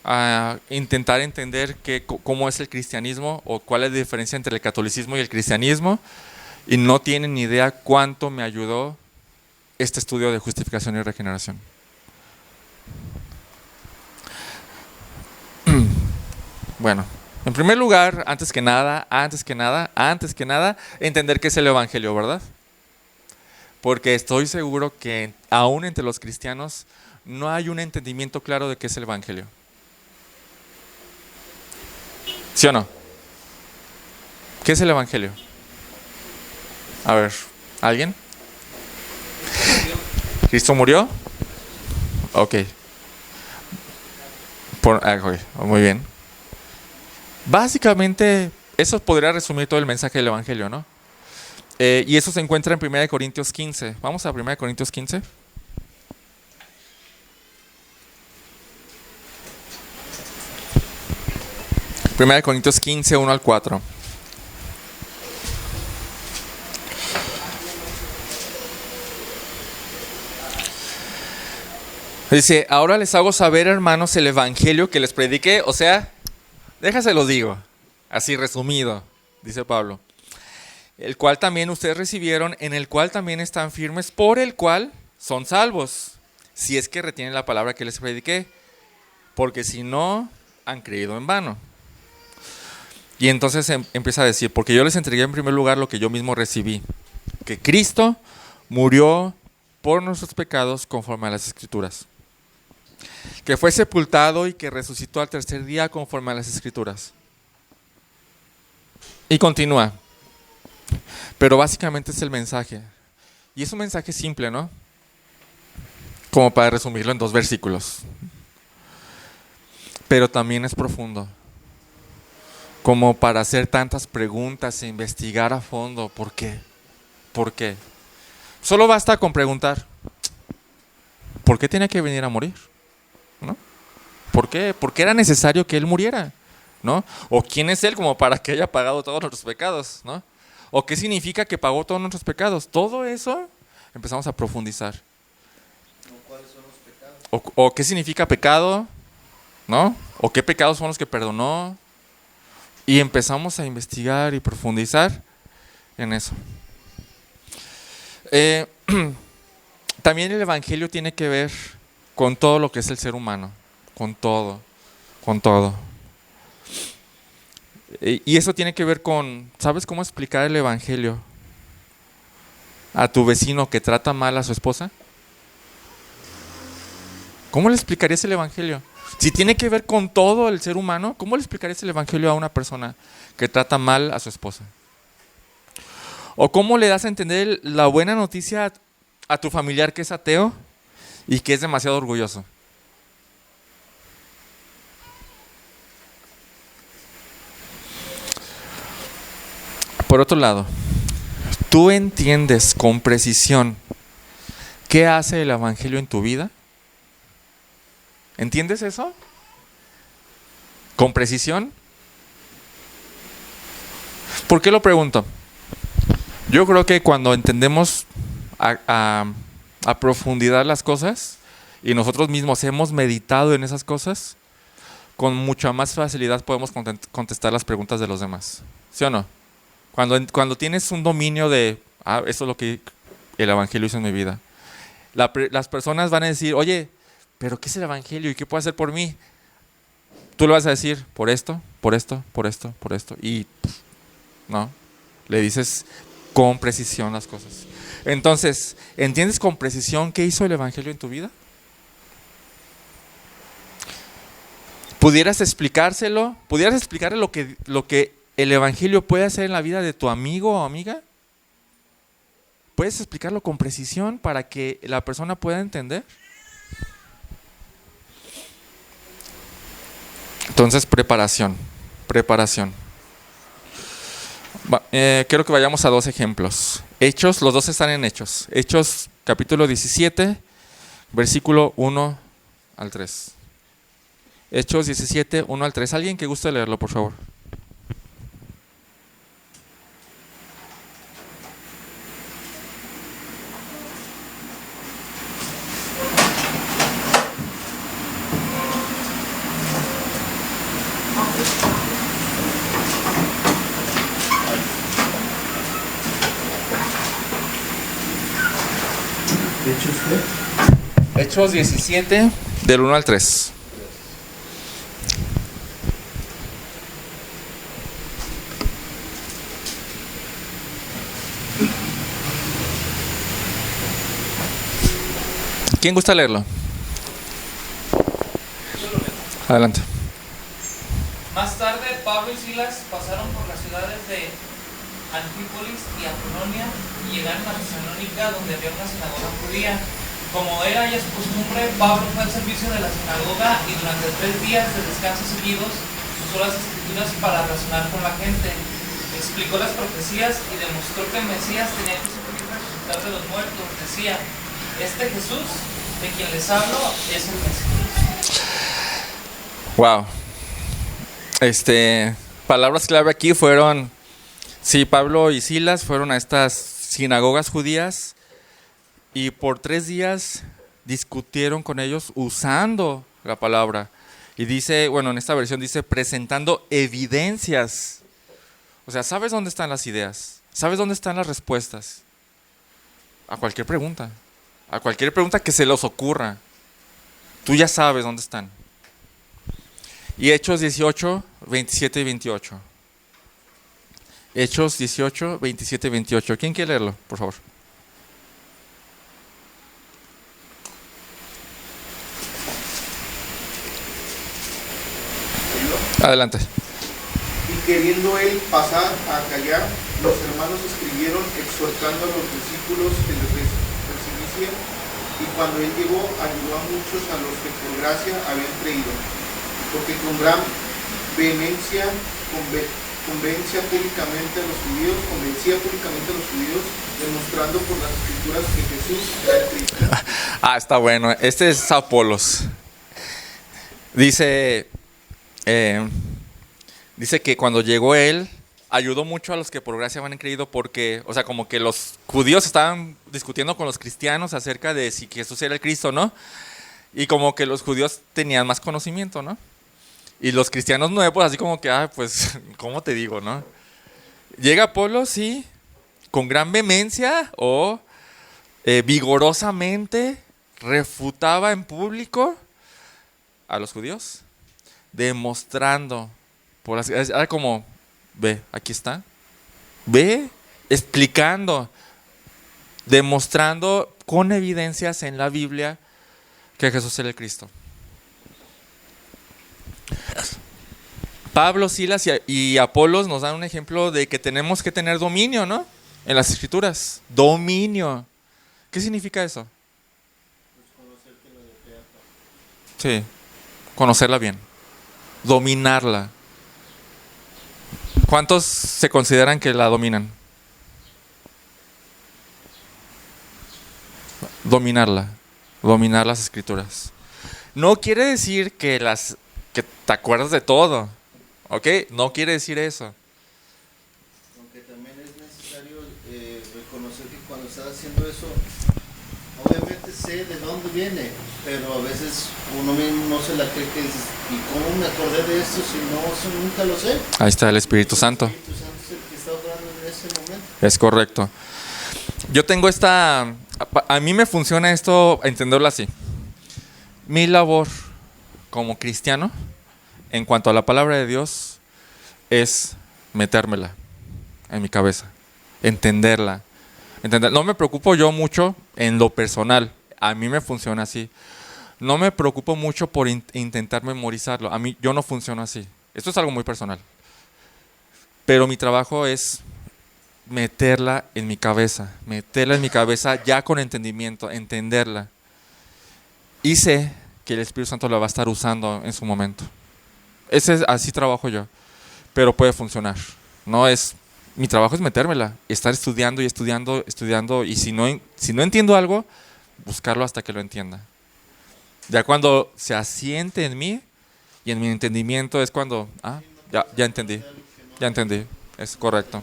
a intentar entender cómo es el cristianismo o cuál es la diferencia entre el catolicismo y el cristianismo, y no tienen ni idea cuánto me ayudó este estudio de justificación y regeneración. Bueno, en primer lugar, antes que nada, entender qué es el Evangelio, ¿verdad? Porque estoy seguro que aún entre los cristianos no hay un entendimiento claro de qué es el Evangelio. ¿Sí o no? ¿Qué es el Evangelio? A ver, ¿alguien? ¿Cristo murió? Ok. Muy bien. Básicamente, eso podría resumir todo el mensaje del Evangelio, ¿no? Y eso se encuentra en 1 Corintios 15. Vamos a 1 Corintios 15. Primera de Corintios 15, 1 al 4. Dice, ahora les hago saber, hermanos, el evangelio que les prediqué. O sea, déjaselo digo, así resumido, dice Pablo. El cual también ustedes recibieron, en el cual también están firmes, por el cual son salvos, si es que retienen la palabra que les prediqué. Porque si no, han creído en vano. Y entonces empieza a decir, porque yo les entregué en primer lugar lo que yo mismo recibí, que Cristo murió por nuestros pecados conforme a las Escrituras, que fue sepultado y que resucitó al tercer día conforme a las Escrituras. Y continúa, pero básicamente es el mensaje, y es un mensaje simple, ¿no? Como para resumirlo en 2 versículos, pero también es profundo, como para hacer tantas preguntas e investigar a fondo. ¿Por qué? ¿Por qué? Solo basta con preguntar, ¿por qué tenía que venir a morir? ¿No? ¿Por qué? ¿Por qué era necesario que Él muriera? ¿No? ¿O quién es Él como para que haya pagado todos nuestros pecados? ¿No? ¿O qué significa que pagó todos nuestros pecados? Todo eso empezamos a profundizar. ¿Cuáles son los pecados? ¿O qué significa pecado? ¿No? ¿O qué pecados son los que perdonó? Y empezamos a investigar y profundizar en eso. También el Evangelio tiene que ver con todo lo que es el ser humano. Con todo. Y eso tiene que ver con, ¿sabes cómo explicar el Evangelio a tu vecino que trata mal a su esposa? ¿Cómo le explicarías el Evangelio? Si tiene que ver con todo el ser humano, ¿cómo le explicarías el Evangelio a una persona que trata mal a su esposa? ¿O cómo le das a entender la buena noticia a tu familiar que es ateo y que es demasiado orgulloso? Por otro lado, ¿tú entiendes con precisión qué hace el Evangelio en tu vida? ¿Entiendes eso? ¿Con precisión? ¿Por qué lo pregunto? Yo creo que cuando entendemos a profundidad las cosas y nosotros mismos hemos meditado en esas cosas, con mucha más facilidad podemos contestar las preguntas de los demás. ¿Sí o no? Cuando tienes un dominio de, eso es lo que el Evangelio hizo en mi vida. Las personas van a decir, oye, ¿pero qué es el Evangelio y qué puede hacer por mí? Tú le vas a decir, por esto. Y no, le dices con precisión las cosas. Entonces, ¿entiendes con precisión qué hizo el Evangelio en tu vida? ¿Pudieras explicárselo? ¿Pudieras explicarle lo que el Evangelio puede hacer en la vida de tu amigo o amiga? ¿Puedes explicarlo con precisión para que la persona pueda entender? Entonces, preparación. Quiero que vayamos a 2 ejemplos. Hechos, los 2 están en Hechos. Hechos, capítulo 17, versículo 1 al 3. Hechos 17, 1 al 3. ¿Alguien que guste leerlo, por favor? Hechos 17, del 1 al 3. ¿Quién gusta leerlo? Adelante. Más tarde, Pablo y Silas pasaron por las ciudades de Anfípolis y Apolonia y llegaron a Tesalónica, donde había una sinagoga judía. Como era ya su costumbre, Pablo fue al servicio de la sinagoga y durante 3 días de descanso seguidos usó las escrituras para razonar con la gente. Explicó las profecías y demostró que el Mesías tenía que sufrir y resucitar de los muertos. Decía, este Jesús de quien les hablo es el Mesías. Wow. Palabras clave aquí fueron, sí, Pablo y Silas fueron a estas sinagogas judías y por 3 días discutieron con ellos usando la palabra. Y dice, bueno, en esta versión dice presentando evidencias. O sea, ¿sabes dónde están las ideas? ¿Sabes dónde están las respuestas? A cualquier pregunta. A cualquier pregunta que se les ocurra. Tú ya sabes dónde están. Y Hechos 18, 27 y 28. Hechos 18, 27 y 28. ¿Quién quiere leerlo, por favor? Adelante. Y queriendo él pasar a callar, los hermanos escribieron exhortando a los discípulos que les perseguían, y cuando él llegó ayudó a muchos a los que por gracia habían creído, porque con gran vehemencia convencía públicamente a los judíos, demostrando por las escrituras que Jesús era el Cristo. Está bueno. Este es Apolos. Dice que cuando llegó él, ayudó mucho a los que por gracia habían creído porque, o sea, como que los judíos estaban discutiendo con los cristianos acerca de si Jesús era el Cristo, ¿no? Y como que los judíos tenían más conocimiento, ¿no? Y los cristianos nuevos, así como que, pues, ¿cómo te digo, no? Llega Apolos, sí, con gran vehemencia o vigorosamente refutaba en público a los judíos, demostrando, era como, ve, aquí está, ve, explicando, demostrando con evidencias en la Biblia que Jesús era el Cristo. Pablo, Silas y Apolos nos dan un ejemplo de que tenemos que tener dominio, ¿no? En las Escrituras. Dominio. ¿Qué significa eso? Sí, conocerla bien. Dominarla. ¿Cuántos se consideran que la dominan? Dominarla. Dominar las Escrituras. No quiere decir que te acuerdas de todo. ¿Ok? No quiere decir eso. Aunque también es necesario reconocer que cuando estás haciendo eso, obviamente sé de dónde viene, pero a veces uno mismo no se la cree, que dices, ¿y cómo me acordé de esto si no, eso nunca lo sé? Ahí está el Espíritu Santo. El Espíritu Santo es el que está obrando en ese momento. Es correcto. Yo tengo a mí me funciona esto, entenderlo así. Mi labor como cristiano en cuanto a la palabra de Dios es metérmela en mi cabeza, entenderla. No me preocupo yo mucho en lo personal, a mí me funciona así. No me preocupo mucho por intentar memorizarlo, yo no funciono así. Esto es algo muy personal. Pero mi trabajo es meterla en mi cabeza ya con entendimiento, entenderla. Y sé que el Espíritu Santo la va a estar usando en su momento. Así trabajo yo, pero puede funcionar. Mi trabajo es metérmela, estar estudiando y estudiando, y si no entiendo algo, buscarlo hasta que lo entienda. Ya cuando se asiente en mí y en mi entendimiento es cuando, ya entendí, es correcto.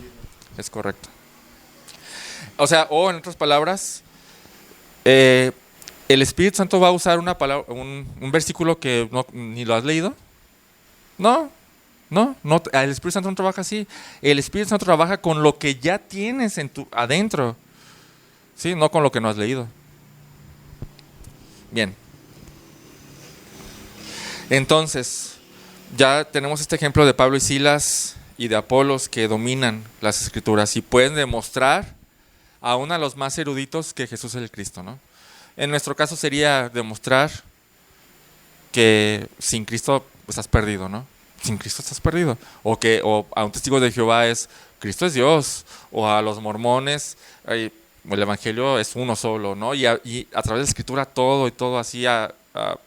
O sea, en otras palabras, el Espíritu Santo va a usar una palabra, un versículo que ni lo has leído. No, el Espíritu Santo no trabaja así. El Espíritu Santo trabaja con lo que ya tienes adentro, ¿sí? No con lo que no has leído. Bien. Entonces, ya tenemos este ejemplo de Pablo y Silas y de Apolos que dominan las Escrituras y pueden demostrar aún a los más eruditos que Jesús es el Cristo, ¿no? En nuestro caso sería demostrar que sin Cristo estás perdido, ¿no? Sin Cristo estás perdido. O a un testigo de Jehová es Cristo es Dios. O a los mormones, el Evangelio es uno solo, ¿no? Y a través de la Escritura todo y todo así a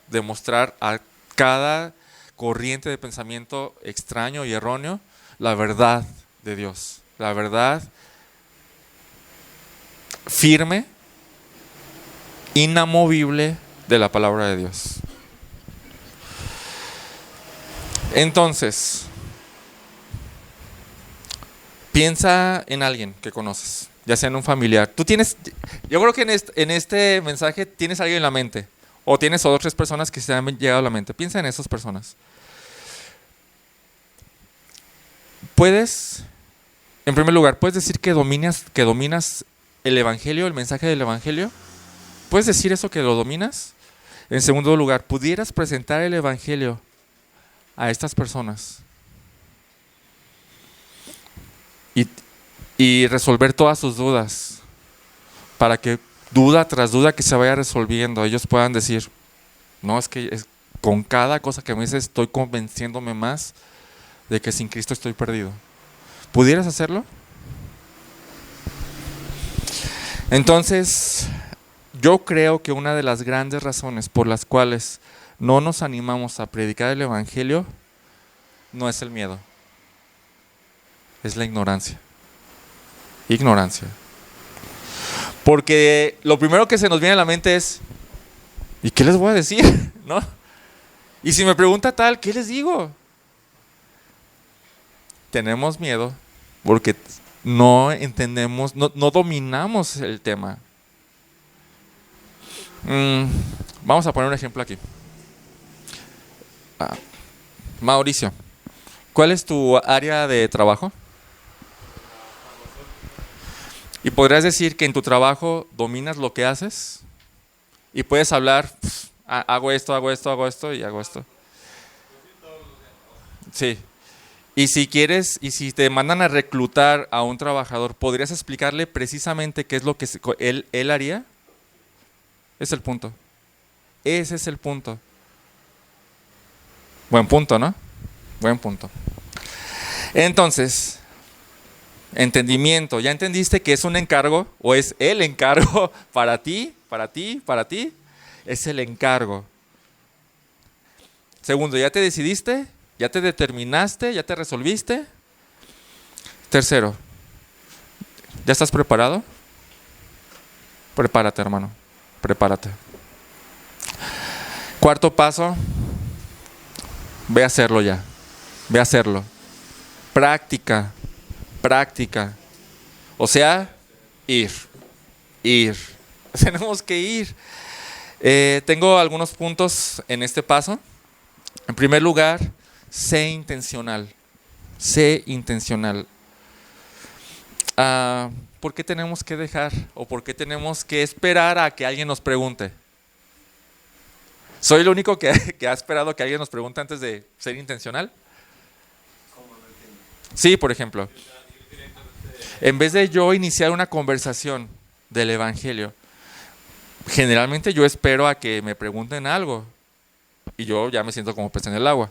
demostrar a cada corriente de pensamiento extraño y erróneo la verdad de Dios, la verdad firme, inamovible de la palabra de Dios. Entonces, piensa en alguien que conoces, ya sea en un familiar. Yo creo que en este mensaje tienes a alguien en la mente, o tienes a 2 o 3 personas que se han llegado a la mente. Piensa en esas personas. En primer lugar, puedes decir que dominas el Evangelio, el mensaje del Evangelio. ¿Puedes decir eso, que lo dominas? En segundo lugar, ¿pudieras presentar el Evangelio a estas personas y resolver todas sus dudas, para que duda tras duda que se vaya resolviendo, ellos puedan decir, no, es que con cada cosa que me dices estoy convenciéndome más de que sin Cristo estoy perdido? ¿Pudieras hacerlo? Entonces, yo creo que una de las grandes razones por las cuales no nos animamos a predicar el Evangelio no es el miedo, es la ignorancia. Ignorancia. Porque lo primero que se nos viene a la mente es, ¿y qué les voy a decir? ¿No? Y si me pregunta tal, ¿qué les digo? Tenemos miedo porque no entendemos, no dominamos el tema. Vamos a poner un ejemplo aquí. Mauricio, ¿cuál es tu área de trabajo? ¿Y podrías decir que en tu trabajo dominas lo que haces? Y puedes hablar, hago esto y hago esto. Sí. Y si te mandan a reclutar a un trabajador, ¿podrías explicarle precisamente qué es lo que él haría? Es el punto. Ese es el punto. Buen punto, ¿no? Buen punto. Entonces, entendimiento. ¿Ya entendiste que es un encargo o es el encargo para ti? Es el encargo. Segundo, ¿ya te decidiste? ¿Ya te determinaste? ¿Ya te resolviste? Tercero, ¿ya estás preparado? Prepárate, hermano. Prepárate. Cuarto paso, ve a hacerlo ya. Ve a hacerlo. Práctica. O sea, ir. Tenemos que ir. Tengo algunos puntos en este paso. En primer lugar, sé intencional. ¿Por qué tenemos que dejar o por qué tenemos que esperar a que alguien nos pregunte? ¿Soy el único que ha esperado que alguien nos pregunte antes de ser intencional? Sí, por ejemplo. En vez de yo iniciar una conversación del Evangelio, generalmente yo espero a que me pregunten algo y yo ya me siento como pez en el agua.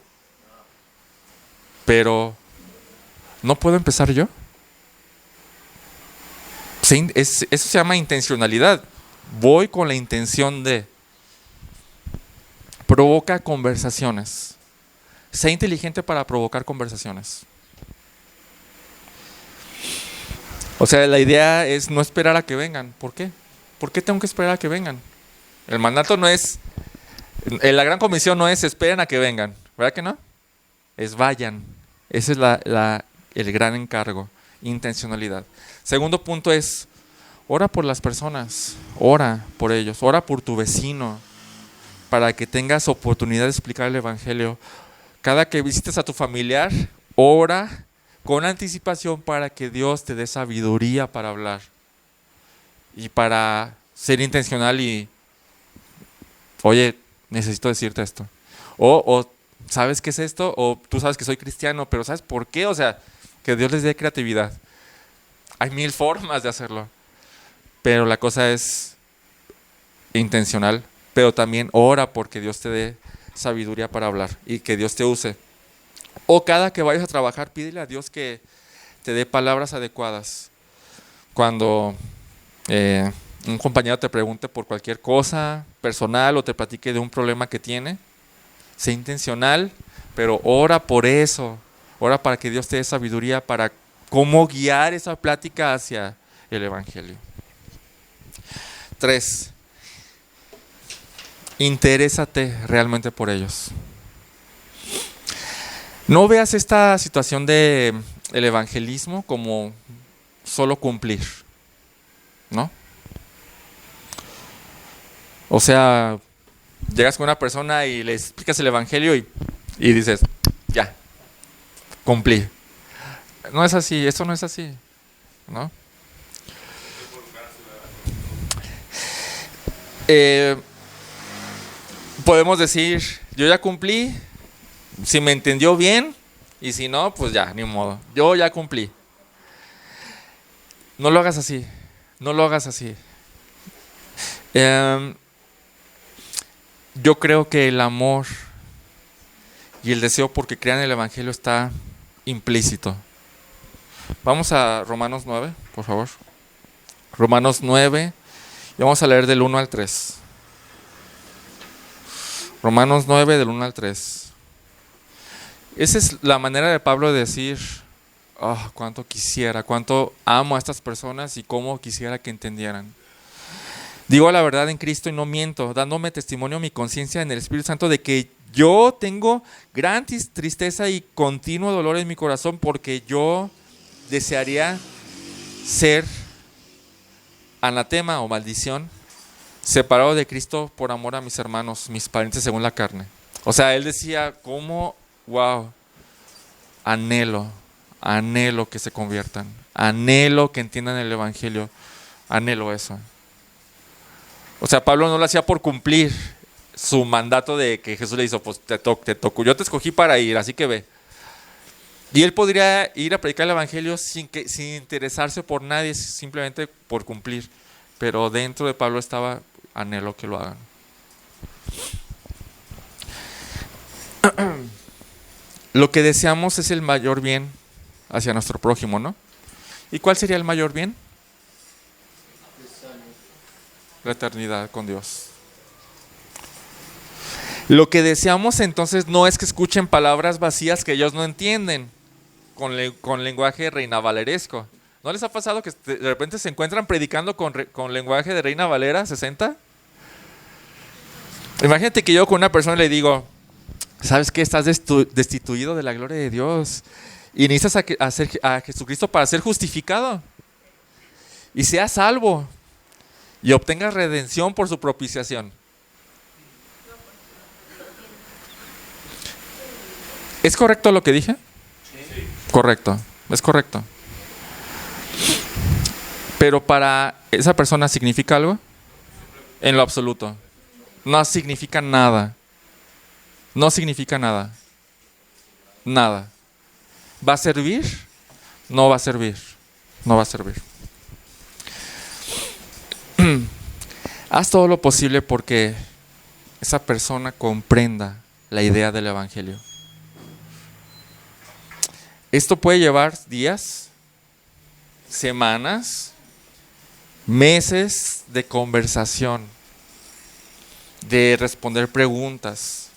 Pero, ¿no puedo empezar yo? Eso se llama intencionalidad. Voy con la intención de. Provoca conversaciones. Sé inteligente para provocar conversaciones. O sea, la idea es no esperar a que vengan. ¿Por qué? ¿Por qué tengo que esperar a que vengan? El mandato no es, la gran comisión no es esperen a que vengan, ¿verdad que no? Es vayan. Ese es el gran encargo, intencionalidad. Segundo punto es, ora por las personas, ora por ellos, ora por tu vecino, para que tengas oportunidad de explicar el Evangelio. Cada que visites a tu familiar, ora con anticipación para que Dios te dé sabiduría para hablar y para ser intencional y, oye, necesito decirte esto. O ¿sabes qué es esto? O tú sabes que soy cristiano, pero ¿sabes por qué? O sea, que Dios les dé creatividad. Hay 1000 formas de hacerlo. Pero la cosa es intencional, pero también ora porque Dios te dé sabiduría para hablar y que Dios te use. O cada que vayas a trabajar, pídele a Dios que te dé palabras adecuadas. Cuando un compañero te pregunte por cualquier cosa personal o te platique de un problema que tiene, sé intencional, pero ora por eso, ora para que Dios te dé sabiduría para cómo guiar esa plática hacia el Evangelio. 3. Interésate realmente por ellos. No veas esta situación de el evangelismo como solo cumplir, ¿no? O sea, llegas con una persona y le explicas el evangelio y dices, ya, cumplí. No es así, esto no es así, ¿no? Podemos decir, yo ya cumplí, si me entendió bien, y si no, pues ya, ni modo, yo ya cumplí. No lo hagas así, no lo hagas así. Yo creo que el amor y el deseo porque crean el evangelio está implícito. Vamos a Romanos 9, por favor. Romanos 9, y vamos a leer del 1 al 3. Romanos 9, del 1 al 3. Esa es la manera de Pablo de decir, oh, cuánto quisiera, cuánto amo a estas personas y cómo quisiera que entendieran. Digo la verdad en Cristo y no miento, dándome testimonio a mi conciencia en el Espíritu Santo de que yo tengo gran tristeza y continuo dolor en mi corazón, porque yo desearía ser anatema o maldición, separado de Cristo por amor a mis hermanos, mis parientes según la carne. O sea, él decía, ¿cómo? Wow, anhelo que se conviertan, anhelo que entiendan el evangelio, anhelo eso. O sea, Pablo no lo hacía por cumplir su mandato de que Jesús le hizo, pues te toco, yo te escogí para ir, así que ve. Y él podría ir a predicar el evangelio sin interesarse por nadie, simplemente por cumplir. Pero dentro de Pablo estaba, anhelo que lo hagan. Lo que deseamos es el mayor bien hacia nuestro prójimo, ¿no? ¿Y cuál sería el mayor bien? La eternidad con Dios. Lo que deseamos entonces no es que escuchen palabras vacías que ellos no entienden, con lenguaje reina valeresco. ¿No les ha pasado que de repente se encuentran predicando con lenguaje de Reina Valera 60? Imagínate que yo con una persona le digo, ¿sabes qué? Estás destituido de la gloria de Dios y necesitas a Jesucristo para ser justificado y seas salvo y obtengas redención por su propiciación. ¿Es correcto lo que dije? Sí. Correcto, es correcto. Pero para esa persona ¿significa algo? En lo absoluto. No significa nada. No significa nada. Nada. ¿Va a servir? No va a servir. No va a servir. Haz todo lo posible porque esa persona comprenda la idea del evangelio. Esto puede llevar días, semanas, meses de conversación, de responder preguntas,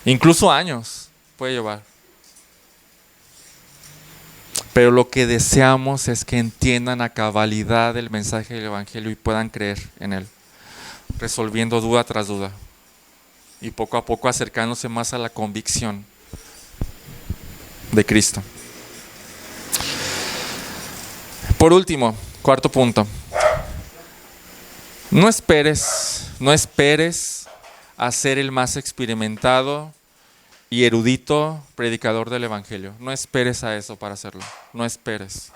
incluso años puede llevar. Pero lo que deseamos es que entiendan a cabalidad el mensaje del evangelio y puedan creer en él, resolviendo duda tras duda y poco a poco acercándose más a la convicción de Cristo. Por último, cuarto punto. No esperes a ser el más experimentado y erudito predicador del evangelio. No esperes a eso para hacerlo. No esperes.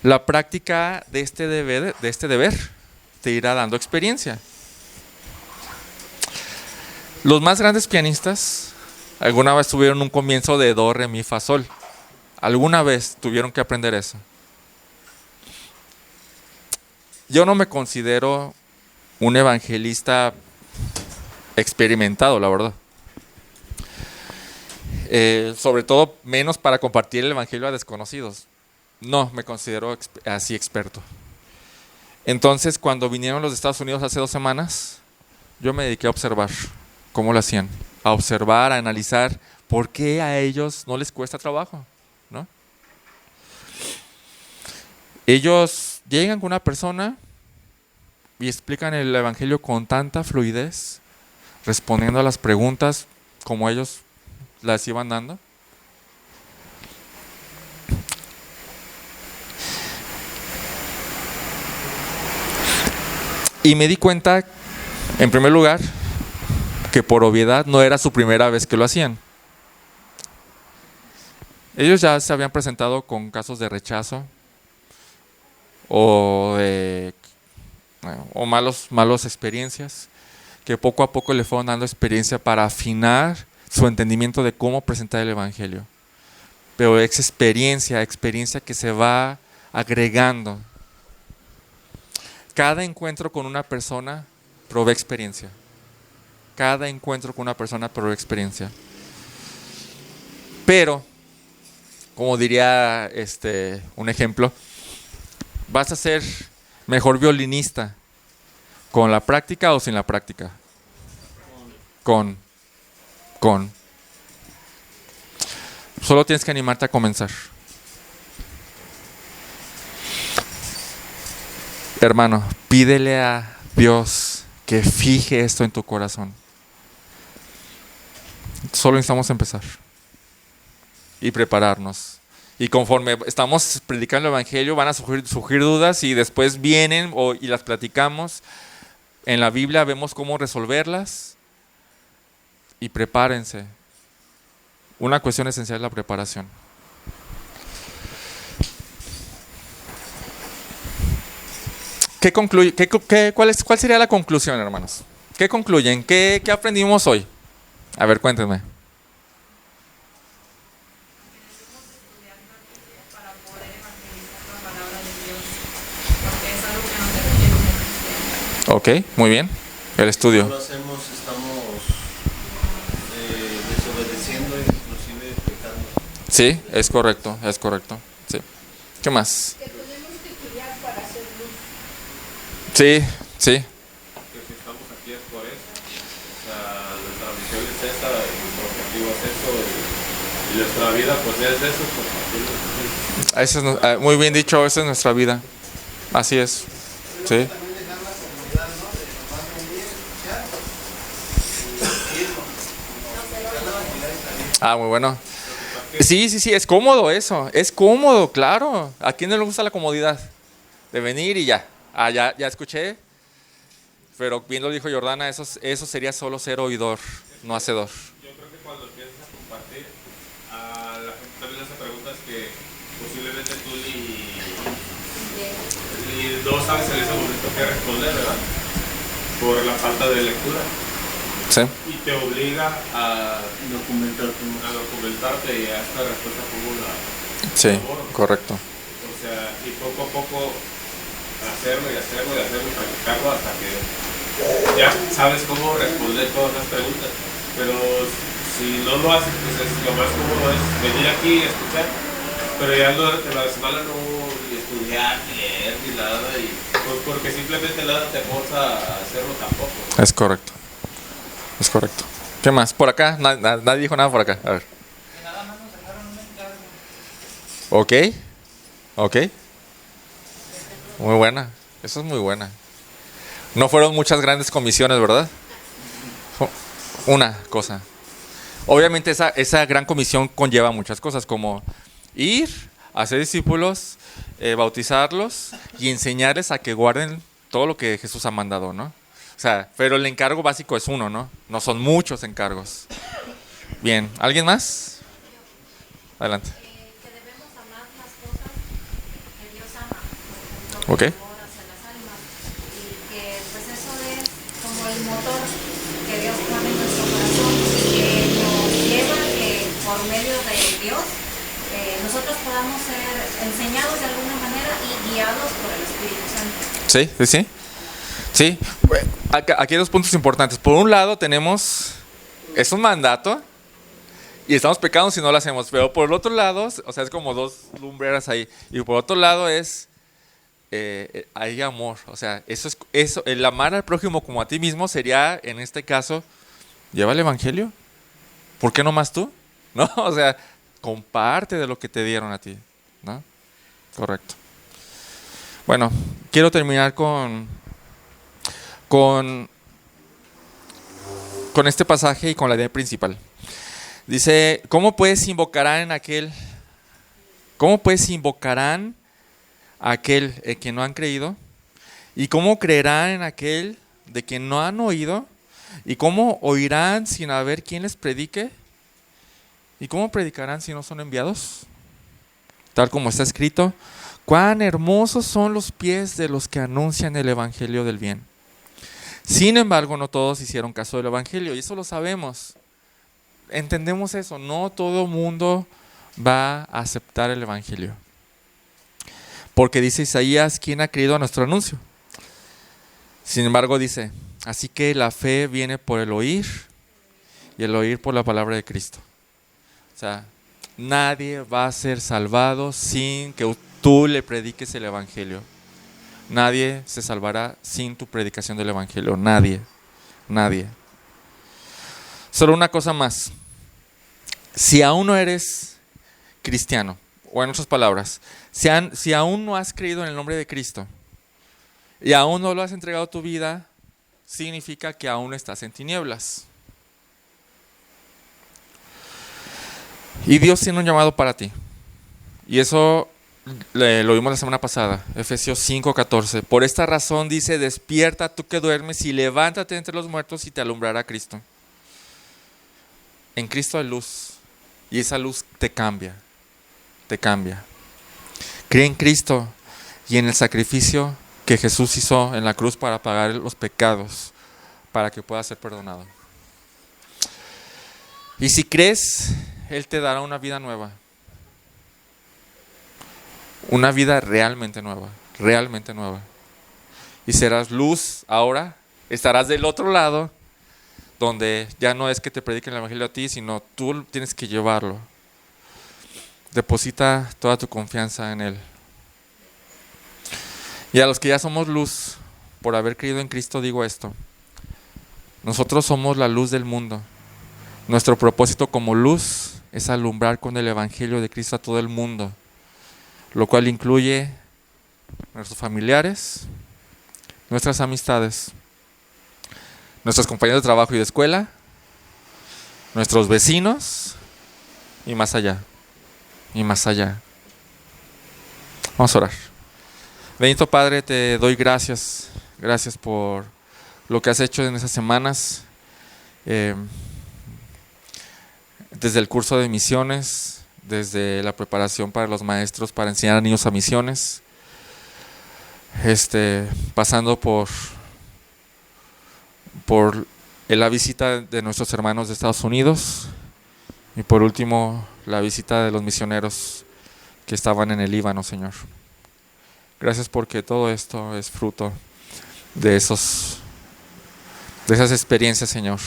La práctica de este deber te irá dando experiencia. Los más grandes pianistas alguna vez tuvieron un comienzo de do, re, mi, fa, sol. Alguna vez tuvieron que aprender eso. Yo no me considero un evangelista experimentado, la verdad. Sobre todo menos para compartir el evangelio a desconocidos. No me considero así experto. Entonces, cuando vinieron los de Estados Unidos hace 2 semanas, yo me dediqué a observar cómo lo hacían, a observar, a analizar por qué a ellos no les cuesta trabajo, ¿no? Ellos llegan con una persona y explican el evangelio con tanta fluidez, respondiendo a las preguntas como ellos las iban dando. Y me di cuenta, en primer lugar, que por obviedad no era su primera vez que lo hacían. Ellos ya se habían presentado con casos de rechazo o malas experiencias, que poco a poco le fueron dando experiencia para afinar su entendimiento de cómo presentar el evangelio. Pero es experiencia que se va agregando. Cada encuentro con una persona provee experiencia. Cada encuentro con una persona provee experiencia. Pero, como diría un ejemplo, vas a ser mejor violinista con la práctica o sin la práctica. Con. Solo tienes que animarte a comenzar. Hermano, pídele a Dios que fije esto en tu corazón. Solo necesitamos empezar y prepararnos. Y conforme estamos predicando el evangelio, van a surgir dudas y después vienen y las platicamos. En la Biblia vemos cómo resolverlas. Y prepárense. Una cuestión esencial es la preparación. ¿Cuál sería la conclusión, hermanos? ¿Qué concluyen? ¿Qué aprendimos hoy? A ver, cuéntenme. Ok, muy bien. El estudio. Si no lo hacemos, estamos desobedeciendo e inclusive pecando. Sí, es correcto. Sí. ¿Qué más? Que tenemos que estudiar para hacer luz. Sí. Que si estamos aquí es por eso. O sea, nuestra misión es esa, nuestro objetivo es eso, y nuestra vida pues es eso, compartir. Eso es, muy bien dicho, esa es nuestra vida. Así es. Sí. Muy bueno. Sí, es cómodo eso. Es cómodo, claro. ¿A quién no le gusta la comodidad? De venir y ya. Ya escuché. Pero bien lo dijo Jordana, eso sería solo ser oidor, no hacedor. Yo creo que cuando empiezas a compartir, a la gente también hace preguntas que posiblemente tú ni no sabes en ese momento qué responder, ¿verdad? Por la falta de lectura. Sí. Y te obliga a documentarte. y a esta respuesta como la... Sí, correcto. O sea, y poco a poco hacerlo y practicarlo hasta que ya sabes cómo responder todas las preguntas. Pero si no lo haces, pues lo más cómodo es venir aquí y escuchar. Pero ya durante la semana no ni estudiar, ni leer, ni nada. Y pues porque simplemente nada te forza a hacerlo tampoco. Es correcto. ¿Qué más? Por acá, nadie dijo nada por acá. A ver. Que nada más nos dejaron un encargo. Ok. Muy buena. Eso es muy buena. No fueron muchas grandes comisiones, ¿verdad? Una cosa. Obviamente esa gran comisión conlleva muchas cosas, como ir, hacer discípulos, bautizarlos y enseñarles a que guarden todo lo que Jesús ha mandado, ¿no? O sea, pero el encargo básico es uno, ¿no? No son muchos encargos. Bien, ¿alguien más? Adelante. Que debemos amar las cosas que Dios ama, por ejemplo, Ok. el amor hacia las almas, y que pues eso es como el motor que Dios pone en nuestro corazón y que nos lleva que por medio de Dios nosotros podamos ser enseñados de alguna manera y guiados por el Espíritu Santo. Sí. Aquí hay 2 puntos importantes. Por un lado es un mandato y estamos pecando si no lo hacemos. Pero por el otro lado, o sea, es como 2 lumbreras ahí. Y por otro lado es hay amor. O sea, eso, el amar al prójimo como a ti mismo sería, en este caso, lleva el evangelio. ¿Por qué no más tú? ¿No? O sea, comparte de lo que te dieron a ti, ¿no? Correcto. Bueno, quiero terminar con este pasaje y con la idea principal. Dice, ¿cómo pues invocarán a aquel que no han creído? ¿Y cómo creerán en aquel de quien no han oído? ¿Y cómo oirán sin haber quien les predique? ¿Y cómo predicarán si no son enviados? Tal como está escrito, cuán hermosos son los pies de los que anuncian el evangelio del bien. Sin embargo, no todos hicieron caso del evangelio, y eso lo sabemos. Entendemos eso, no todo mundo va a aceptar el evangelio. Porque dice Isaías, ¿quién ha creído a nuestro anuncio? Sin embargo dice, así que la fe viene por el oír, y el oír por la palabra de Cristo. O sea, nadie va a ser salvado sin que tú le prediques el evangelio. Nadie se salvará sin tu predicación del evangelio. Nadie. Solo una cosa más. Si aún no eres cristiano, o en otras palabras, si aún no has creído en el nombre de Cristo y aún no lo has entregado a tu vida, significa que aún estás en tinieblas. Y Dios tiene un llamado para ti. Y eso lo vimos la semana pasada, Efesios 5:14. Por esta razón dice, despierta tú que duermes y levántate entre los muertos y te alumbrará Cristo. En Cristo hay luz. Y esa luz te cambia. Cree en Cristo y en el sacrificio que Jesús hizo en la cruz para pagar los pecados, para que puedas ser perdonado. Y si crees, Él te dará una vida nueva. Una vida realmente nueva. Y serás luz ahora, estarás del otro lado, donde ya no es que te prediquen el evangelio a ti, sino tú tienes que llevarlo. Deposita toda tu confianza en Él. Y a los que ya somos luz, por haber creído en Cristo, digo esto. Nosotros somos la luz del mundo. Nuestro propósito como luz es alumbrar con el evangelio de Cristo a todo el mundo, lo cual incluye nuestros familiares, nuestras amistades, nuestros compañeros de trabajo y de escuela, nuestros vecinos y más allá. Vamos a orar. Bendito Padre, te doy gracias por lo que has hecho en esas semanas, desde el curso de misiones, desde la preparación para los maestros para enseñar a niños a misiones, pasando por la visita de nuestros hermanos de Estados Unidos y por último la visita de los misioneros que estaban en el Líbano, Señor. Gracias porque todo esto es fruto de esas experiencias, Señor.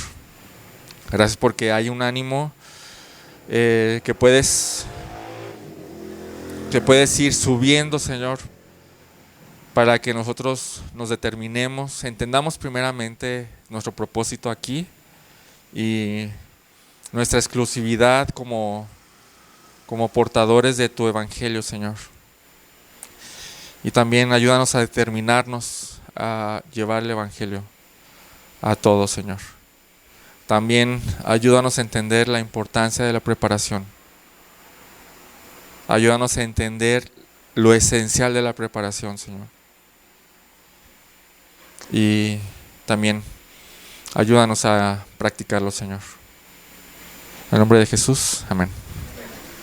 Gracias porque hay un ánimo que puedes ir subiendo, Señor, para que nosotros nos determinemos, entendamos primeramente nuestro propósito aquí y nuestra exclusividad como portadores de tu evangelio, Señor. Y también ayúdanos a determinarnos a llevar el evangelio a todos, Señor. También ayúdanos a entender la importancia de la preparación. Ayúdanos a entender lo esencial de la preparación, Señor. Y también ayúdanos a practicarlo, Señor. En el nombre de Jesús, amén.